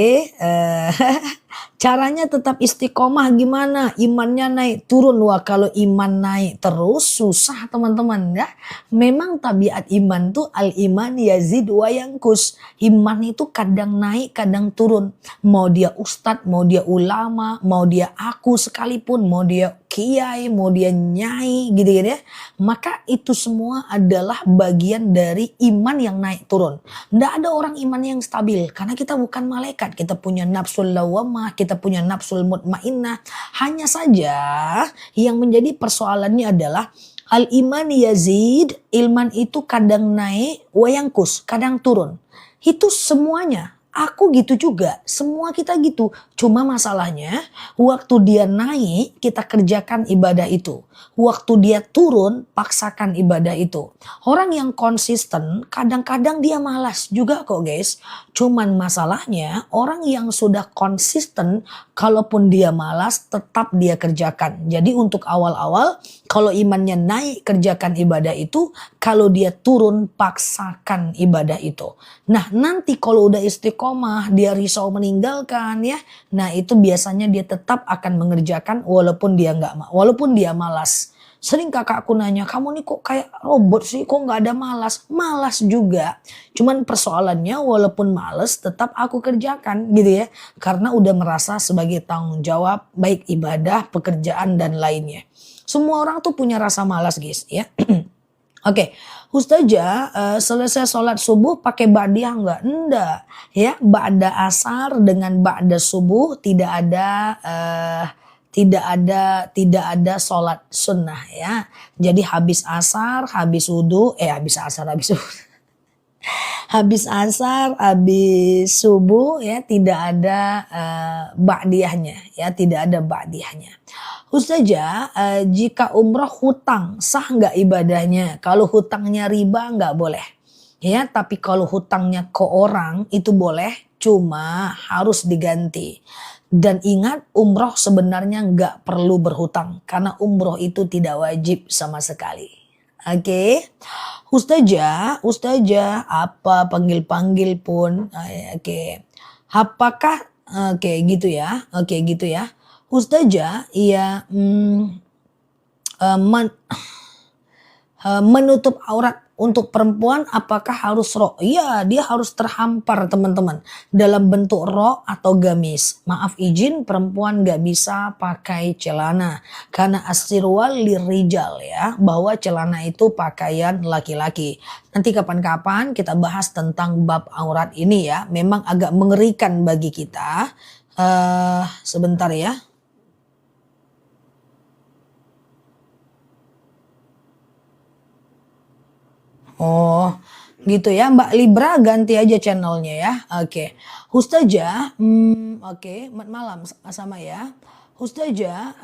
caranya tetap istiqomah gimana? Imannya naik turun. Wah, kalau iman naik terus susah teman-teman ya. Memang tabiat iman tuh al-iman yazid wa yankus. Iman itu kadang naik, kadang turun. Mau dia ustadz, mau dia ulama, mau dia aku sekalipun, mau dia kiai, mau dia nyai gitu-gitu ya. Maka itu semua adalah bagian dari iman yang naik turun. Nggak ada orang iman yang stabil karena kita bukan malaikat. Kita punya nafsul lawamah, kita punya nafsul mutmainnah. Hanya saja yang menjadi persoalannya adalah al-iman yazid, iman itu kadang naik, wayangkus, kadang turun. Itu semuanya. Aku gitu juga, semua kita gitu. Cuma masalahnya waktu dia naik kita kerjakan ibadah itu. Waktu dia turun paksakan ibadah itu. Orang yang konsisten kadang-kadang dia malas juga kok guys. Cuman masalahnya orang yang sudah konsisten kalaupun dia malas tetap dia kerjakan. Jadi untuk awal-awal kalau imannya naik kerjakan ibadah itu. Kalau dia turun paksakan ibadah itu. Nah nanti kalau udah istiqomah dia risau meninggalkan ya. Nah itu biasanya dia tetap akan mengerjakan walaupun dia malas. Sering kakakku nanya, kamu nih kok kayak robot sih, kok nggak ada malas? Malas juga. Cuman persoalannya walaupun malas tetap aku kerjakan gitu ya. Karena udah merasa sebagai tanggung jawab baik ibadah, pekerjaan dan lainnya. Semua orang tuh punya rasa malas guys ya. Oke, Ustazah selesai sholat subuh pakai ba'diyah enggak? Enggak. Ya, ba'da asar dengan ba'da subuh tidak ada sholat sunnah ya. Jadi habis asar, habis wudu, habis asar, habis subuh ya tidak ada ba'diyahnya ya, tidak ada ba'diyahnya. Ustazah, jika umroh hutang sah nggak ibadahnya? Kalau hutangnya riba nggak boleh. Ya, tapi kalau hutangnya ke orang itu boleh, cuma harus diganti. Dan ingat umroh sebenarnya nggak perlu berhutang karena umroh itu tidak wajib sama sekali. Oke. Ustazah, apa panggil-panggil pun. Oke. Apakah oke gitu ya. Oke gitu ya. Ustazah, ya menutup aurat untuk perempuan apakah harus rok? Iya, dia harus terhampar teman-teman dalam bentuk rok atau gamis. Maaf izin, perempuan gak bisa pakai celana karena asirwal lirijal ya, bahwa celana itu pakaian laki-laki. Nanti kapan-kapan kita bahas tentang bab aurat ini ya. Memang agak mengerikan bagi kita. Sebentar ya. Oh gitu ya Mbak Libra, ganti aja channelnya ya. Oke. Ustazah, oke, malam sama ya. Ustazah,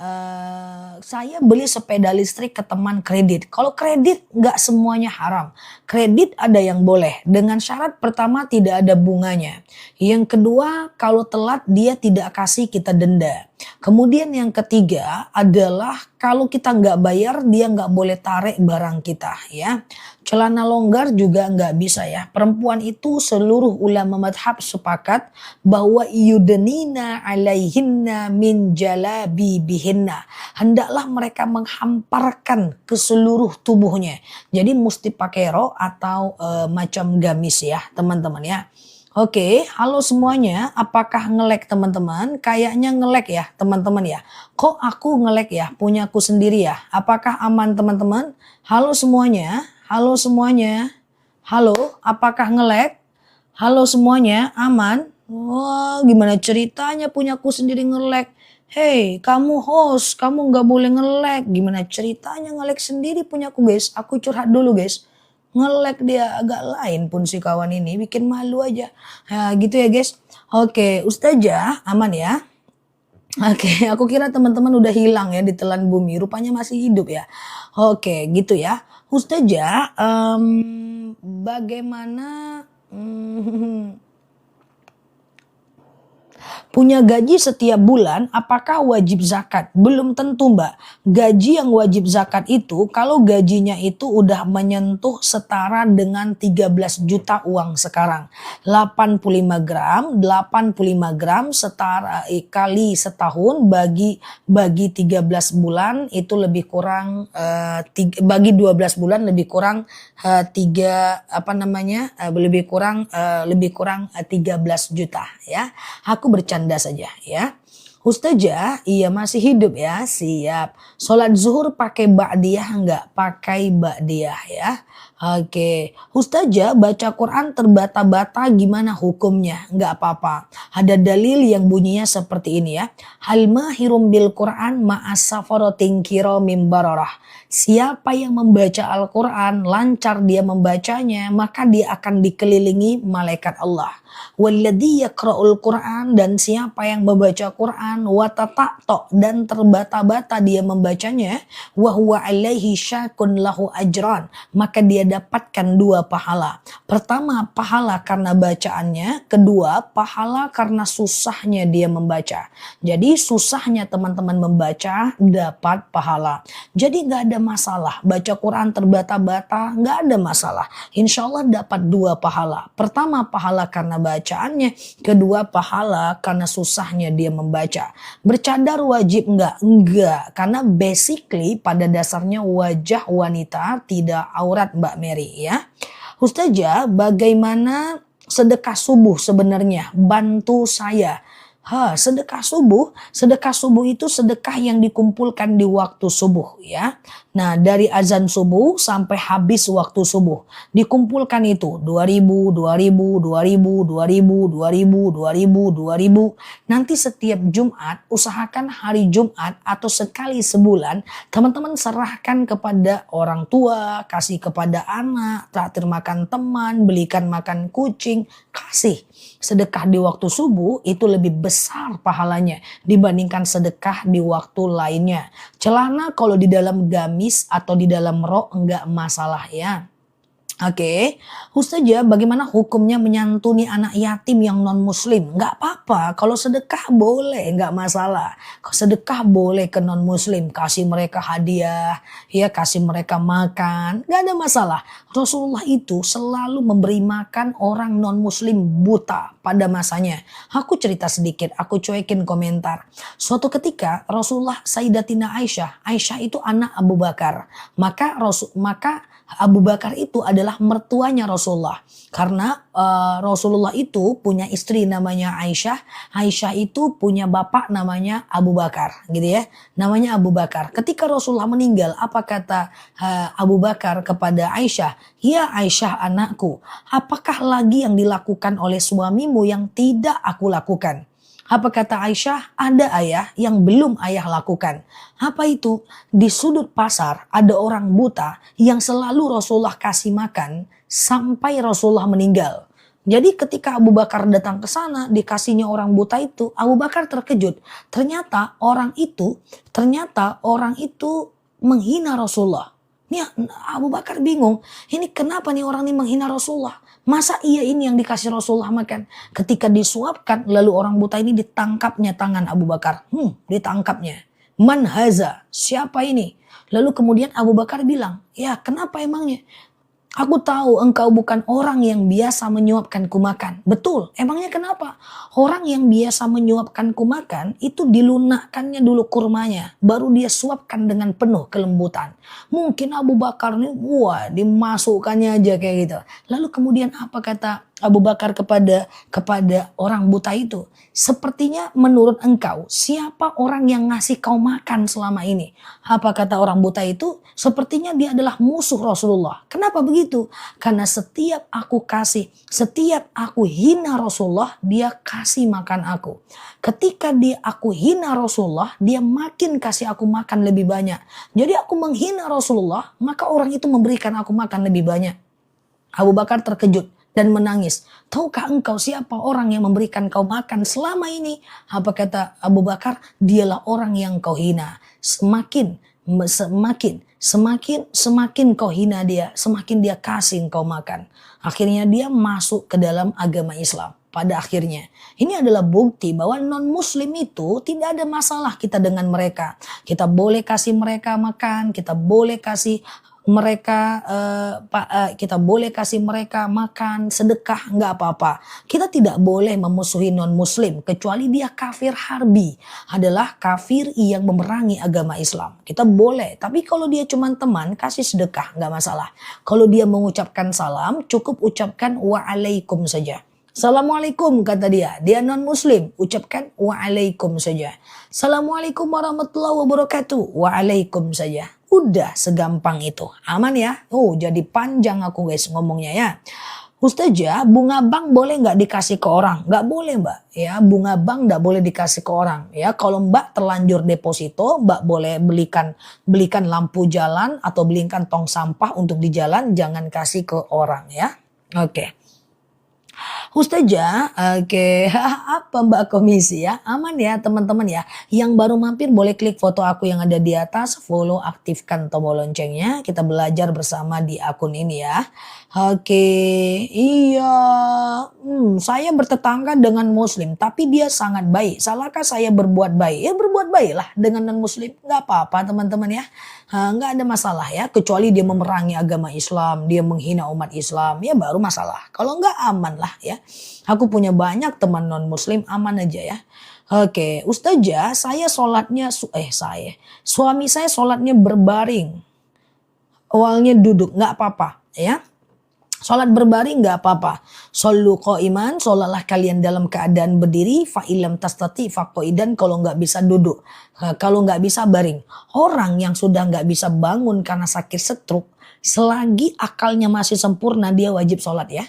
saya beli sepeda listrik ke teman kredit. Kalau kredit nggak semuanya haram. Kredit ada yang boleh. Dengan syarat pertama tidak ada bunganya. Yang kedua kalau telat dia tidak kasih kita denda. Kemudian yang ketiga adalah kalau kita nggak bayar dia nggak boleh tarik barang kita ya. Celana longgar juga nggak bisa ya. Perempuan itu seluruh ulama madhab sepakat bahwa yudnina alaihinna min jalabi bihinna. Hendaklah mereka menghamparkan ke seluruh tubuhnya. Jadi mesti pakai rok atau macam gamis ya teman-teman ya. Oke, halo semuanya. Apakah ngelek teman-teman? Kayaknya ngelek ya teman-teman ya. Kok aku ngelek ya? Punyaku sendiri ya. Apakah aman teman-teman? Halo semuanya. Halo semuanya. Halo, apakah ngelek? Halo semuanya, aman? Wah, gimana ceritanya punyaku sendiri ngelek? Hey, kamu host, kamu nggak boleh ngelek. Gimana ceritanya ngelek sendiri punyaku guys? Aku curhat dulu guys. Nge-lag dia agak lain pun si kawan ini, bikin malu aja. Nah, gitu ya guys. Oke, Ustazah aman ya? Oke, aku kira teman-teman udah hilang ya di telan bumi, rupanya masih hidup ya. Oke, gitu ya. Ustazah, bagaimana punya gaji setiap bulan, apakah wajib zakat? Belum tentu Mbak. Gaji yang wajib zakat itu, kalau gajinya itu udah menyentuh setara dengan 13 juta uang sekarang. 85 gram setara kali setahun bagi 13 bulan itu lebih kurang bagi 12 bulan lebih kurang lebih kurang 13 juta ya. Aku bercanda saja ya. Ustazah, iya masih hidup ya, siap. Sholat zuhur pakai ba'diyah enggak? Pakai ba'diyah ya. Oke, Ustazah baca Quran terbata-bata gimana hukumnya? Enggak apa-apa. Ada dalil yang bunyinya seperti ini ya. Hal mahirum bil Quran ma'asafaratin kiramim bararah. Siapa yang membaca Al-Quran, lancar dia membacanya, maka dia akan dikelilingi malaikat Allah. Walladzi yaqra'ul Qur'an, dan siapa yang membaca Quran watata'to dan terbata-bata dia membacanya, wa huwa alaihi syakun lahu ajran, maka dia dapatkan 2 pahala. Pertama, pahala karena bacaannya, kedua, pahala karena susahnya dia membaca. Jadi susahnya teman-teman membaca dapat pahala. Jadi nggak ada masalah baca Quran terbata-bata, nggak ada masalah. Insya Allah dapat 2 pahala. Pertama pahala karena bacaannya, kedua pahala karena susahnya dia membaca. Bercadar wajib nggak? Enggak, karena basically pada dasarnya wajah wanita tidak aurat Mbak Mary ya. Ustazah, bagaimana sedekah subuh sebenarnya? Bantu saya. Sedekah subuh itu sedekah yang dikumpulkan di waktu subuh ya. Nah, dari azan subuh sampai habis waktu subuh dikumpulkan itu 2000, 2000, 2000, 2000, 2000, 2000, 2000. Nanti setiap Jumat, usahakan hari Jumat atau sekali sebulan, teman-teman serahkan kepada orang tua, kasih kepada anak, traktir makan teman, belikan makan kucing, kasih. Sedekah di waktu subuh itu lebih besar pahalanya dibandingkan sedekah di waktu lainnya. Celana kalau di dalam gamis atau di dalam rok enggak masalah ya. Oke, Ustazah bagaimana hukumnya menyantuni anak yatim yang non muslim? Nggak apa-apa, kalau sedekah boleh, nggak masalah. Kalau sedekah boleh ke non muslim, kasih mereka hadiah, ya kasih mereka makan, nggak ada masalah. Rasulullah itu selalu memberi makan orang non muslim buta pada masanya. Aku cerita sedikit, aku cuekin komentar. Suatu ketika Rasulullah Sayyidatina Aisyah itu anak Abu Bakar. Maka Abu Bakar itu adalah mertuanya Rasulullah. Karena Rasulullah itu punya istri namanya Aisyah. Aisyah itu punya bapak namanya Abu Bakar, gitu ya. Namanya Abu Bakar. Ketika Rasulullah meninggal, apa kata Abu Bakar kepada Aisyah? Ya Aisyah anakku, apakah lagi yang dilakukan oleh suamimu yang tidak aku lakukan? Apa kata Aisyah? Ada ayah yang belum ayah lakukan. Apa itu? Di sudut pasar ada orang buta yang selalu Rasulullah kasih makan sampai Rasulullah meninggal. Jadi ketika Abu Bakar datang ke sana dikasihnya orang buta itu, Abu Bakar terkejut. Ternyata orang itu menghina Rasulullah. Nih Abu Bakar bingung, ini kenapa nih orang ini menghina Rasulullah? Masa iya ini yang dikasih Rasulullah makan? Ketika disuapkan lalu orang buta ini ditangkapnya tangan Abu Bakar. Ditangkapnya. Man haza, siapa ini? Lalu kemudian Abu Bakar bilang, ya kenapa emangnya? Aku tahu engkau bukan orang yang biasa menyuapkanku makan. Betul, emangnya kenapa? Orang yang biasa menyuapkanku makan itu dilunakkannya dulu kurmanya. Baru dia suapkan dengan penuh kelembutan. Mungkin Abu Bakar ini, dimasukkannya aja kayak gitu. Lalu kemudian apa kata Abu Bakar kepada orang buta itu? Sepertinya menurut engkau, siapa orang yang ngasih kau makan selama ini? Apa kata orang buta itu? Sepertinya dia adalah musuh Rasulullah. Kenapa begitu? Karena setiap aku hina Rasulullah, dia kasih makan aku. Ketika aku hina Rasulullah, dia makin kasih aku makan lebih banyak. Jadi aku menghina Rasulullah, maka orang itu memberikan aku makan lebih banyak. Abu Bakar terkejut dan menangis. Tahukah engkau siapa orang yang memberikan kau makan selama ini? Apa kata Abu Bakar? Dialah orang yang kau hina. Semakin kau hina dia, semakin dia kasih kau makan. Akhirnya dia masuk ke dalam agama Islam. Pada akhirnya, ini adalah bukti bahwa non-muslim itu tidak ada masalah kita dengan mereka. Kita boleh kasih mereka makan, kita boleh kasih mereka makan, sedekah, nggak apa-apa. Kita tidak boleh memusuhi non-muslim kecuali dia kafir harbi, adalah kafir yang memerangi agama Islam. Kita boleh, tapi kalau dia cuma teman, kasih sedekah, nggak masalah. Kalau dia mengucapkan salam, cukup ucapkan waalaikum saja. Assalamualaikum kata dia non-muslim, ucapkan waalaikum saja. Assalamualaikum warahmatullahi wabarakatuh, waalaikum saja. Udah segampang itu, aman ya. Jadi panjang aku guys ngomongnya ya. Ustazah, bunga bank boleh nggak dikasih ke orang? Nggak boleh mbak, ya bunga bank nggak boleh dikasih ke orang. Ya kalau mbak terlanjur deposito, mbak boleh belikan lampu jalan atau belikan tong sampah untuk di jalan, jangan kasih ke orang ya. Oke. Ustazah, oke, apa Mbak Komisi ya? Aman ya teman-teman ya. Yang baru mampir boleh klik foto aku yang ada di atas, follow, aktifkan tombol loncengnya. Kita belajar bersama di akun ini ya. Oke, iya. Saya bertetangga dengan muslim, tapi dia sangat baik. Salahkah saya berbuat baik? Ya berbuat baiklah dengan non-muslim. Nggak apa-apa teman-teman ya. Nggak ada masalah ya. Kecuali dia memerangi agama Islam, dia menghina umat Islam, ya baru masalah. Kalau nggak aman lah ya. Aku punya banyak teman non-muslim, aman aja ya. Oke, Ustazah, suami saya sholatnya berbaring. Awalnya duduk, nggak apa-apa ya. Sholat berbaring nggak apa-apa. Shollu qa'iman, sholatlah kalian dalam keadaan berdiri. Fa ilam tastati fa qa'idan, kalau nggak bisa duduk. Kalau nggak bisa baring. Orang yang sudah nggak bisa bangun karena sakit stroke, selagi akalnya masih sempurna dia wajib sholat ya.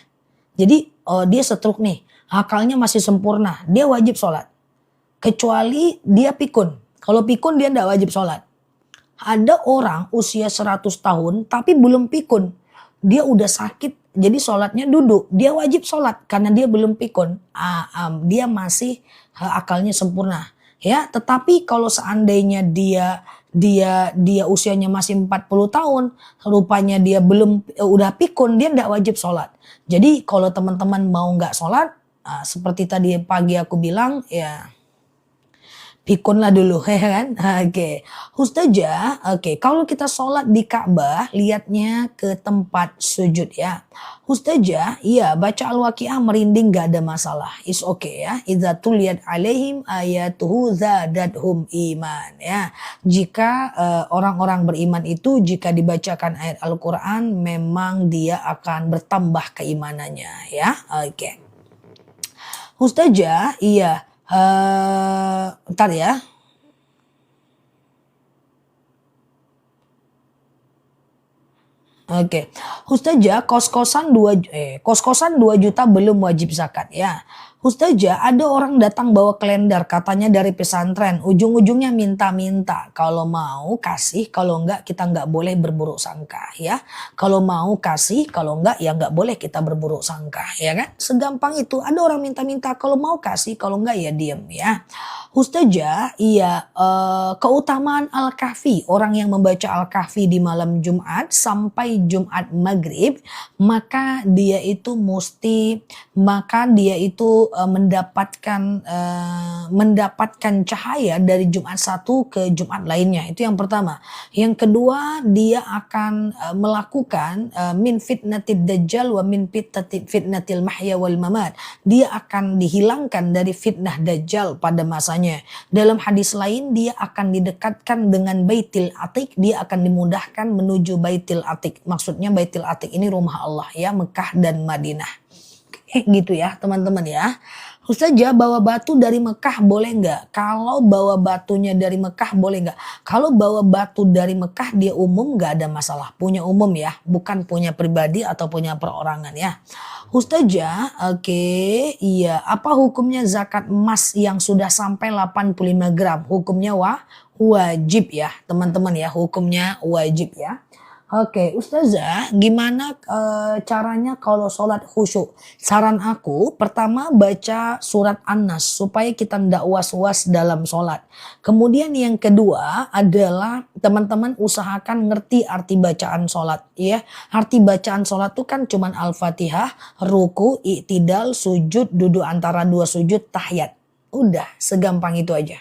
Jadi dia stroke nih, akalnya masih sempurna, dia wajib sholat. Kecuali dia pikun. Kalau pikun dia nggak wajib sholat. Ada orang usia 100 tahun tapi belum pikun. Dia udah sakit, jadi sholatnya duduk. Dia wajib sholat karena dia belum pikun. Dia masih akalnya sempurna. Ya, tetapi kalau seandainya dia usianya masih 40 tahun, rupanya dia belum udah pikun, dia tidak wajib sholat. Jadi kalau teman-teman mau nggak sholat, seperti tadi pagi aku bilang, ya pikunlah dulu ya kan. Oke. Ustazah, kalau kita sholat di Ka'bah lihatnya ke tempat sujud ya. Ustazah, iya baca Al-Waqiah merinding gak ada masalah. It's okay ya. Idza tuliyat alaihim ayatuhu zadathum iman ya. Jika orang-orang beriman itu jika dibacakan ayat Al-Qur'an memang dia akan bertambah keimanannya ya. Oke. Ustazah, iya. Ntar ya. Oke. Ustazah, kos-kosan 2 juta belum wajib zakat ya. Ustazah, ada orang datang bawa kalender katanya dari pesantren, ujung-ujungnya minta-minta. Kalau mau kasih, kalau enggak kita enggak boleh berburuk sangka ya. Kalau mau kasih, kalau enggak ya enggak boleh kita berburuk sangka ya kan. Segampang itu, ada orang minta-minta, kalau mau kasih, kalau enggak ya diem ya. Ustazah, iya keutamaan Al-Kahfi, orang yang membaca Al-Kahfi di malam Jumat sampai Jumat Maghrib, maka dia itu mendapatkan cahaya dari Jumat satu ke Jumat lainnya. Itu yang pertama. Yang kedua, dia akan melakukan min fitnatid dajjal wa min fitnatil mahya wal mamat. Dia akan dihilangkan dari fitnah dajjal pada masanya. Dalam hadis lain dia akan didekatkan dengan Baitil Atiq, dia akan dimudahkan menuju Baitil Atiq. Maksudnya Baitil Atiq ini rumah Allah ya, Mekah dan Madinah. Gitu ya teman-teman ya. Ustazah, bawa batu dari Mekah boleh nggak? Kalau bawa batunya dari Mekah boleh nggak? Kalau bawa batu dari Mekah dia umum nggak ada masalah. Punya umum ya, bukan punya pribadi atau punya perorangan ya. Ustazah, iya. Apa hukumnya zakat emas yang sudah sampai 85 gram? Hukumnya wajib ya teman-teman ya, hukumnya wajib ya. Oke, Ustazah, gimana caranya kalau sholat khusyuk? Saran aku, pertama baca surat An-Nas supaya kita ndak was-was dalam sholat. Kemudian yang kedua adalah teman-teman usahakan ngerti arti bacaan sholat, ya. Arti bacaan sholat itu kan cuman Al-Fatihah, ruku, i'tidal, sujud, duduk antara dua sujud, tahiyat. Udah, segampang itu aja.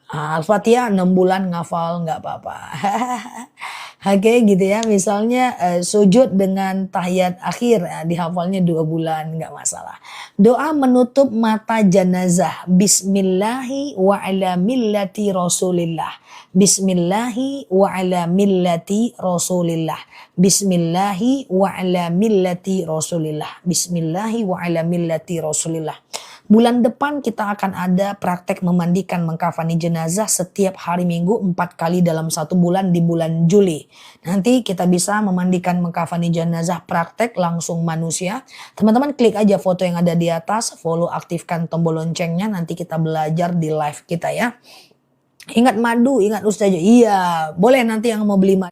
Al-Fatihah 6 bulan ngafal nggak apa-apa. Oke gitu ya, misalnya sujud dengan tahiyat akhir dihafalnya 2 bulan nggak masalah. Doa menutup mata jenazah. Bismillahi wa ala millati Rasulillah. Bismillahi wa ala millati Rasulillah. Bismillahi wa ala millati Rasulillah. Bismillahi wa ala millati Rasulillah. Bulan depan kita akan ada praktek memandikan mengkafani jenazah setiap hari Minggu 4 kali dalam 1 bulan di bulan Juli. Nanti kita bisa memandikan mengkafani jenazah praktek langsung manusia. Teman-teman klik aja foto yang ada di atas, follow, aktifkan tombol loncengnya, nanti kita belajar di live kita ya. Ingat madu, ingat Ustazah. Iya, boleh nanti yang mau beli madu.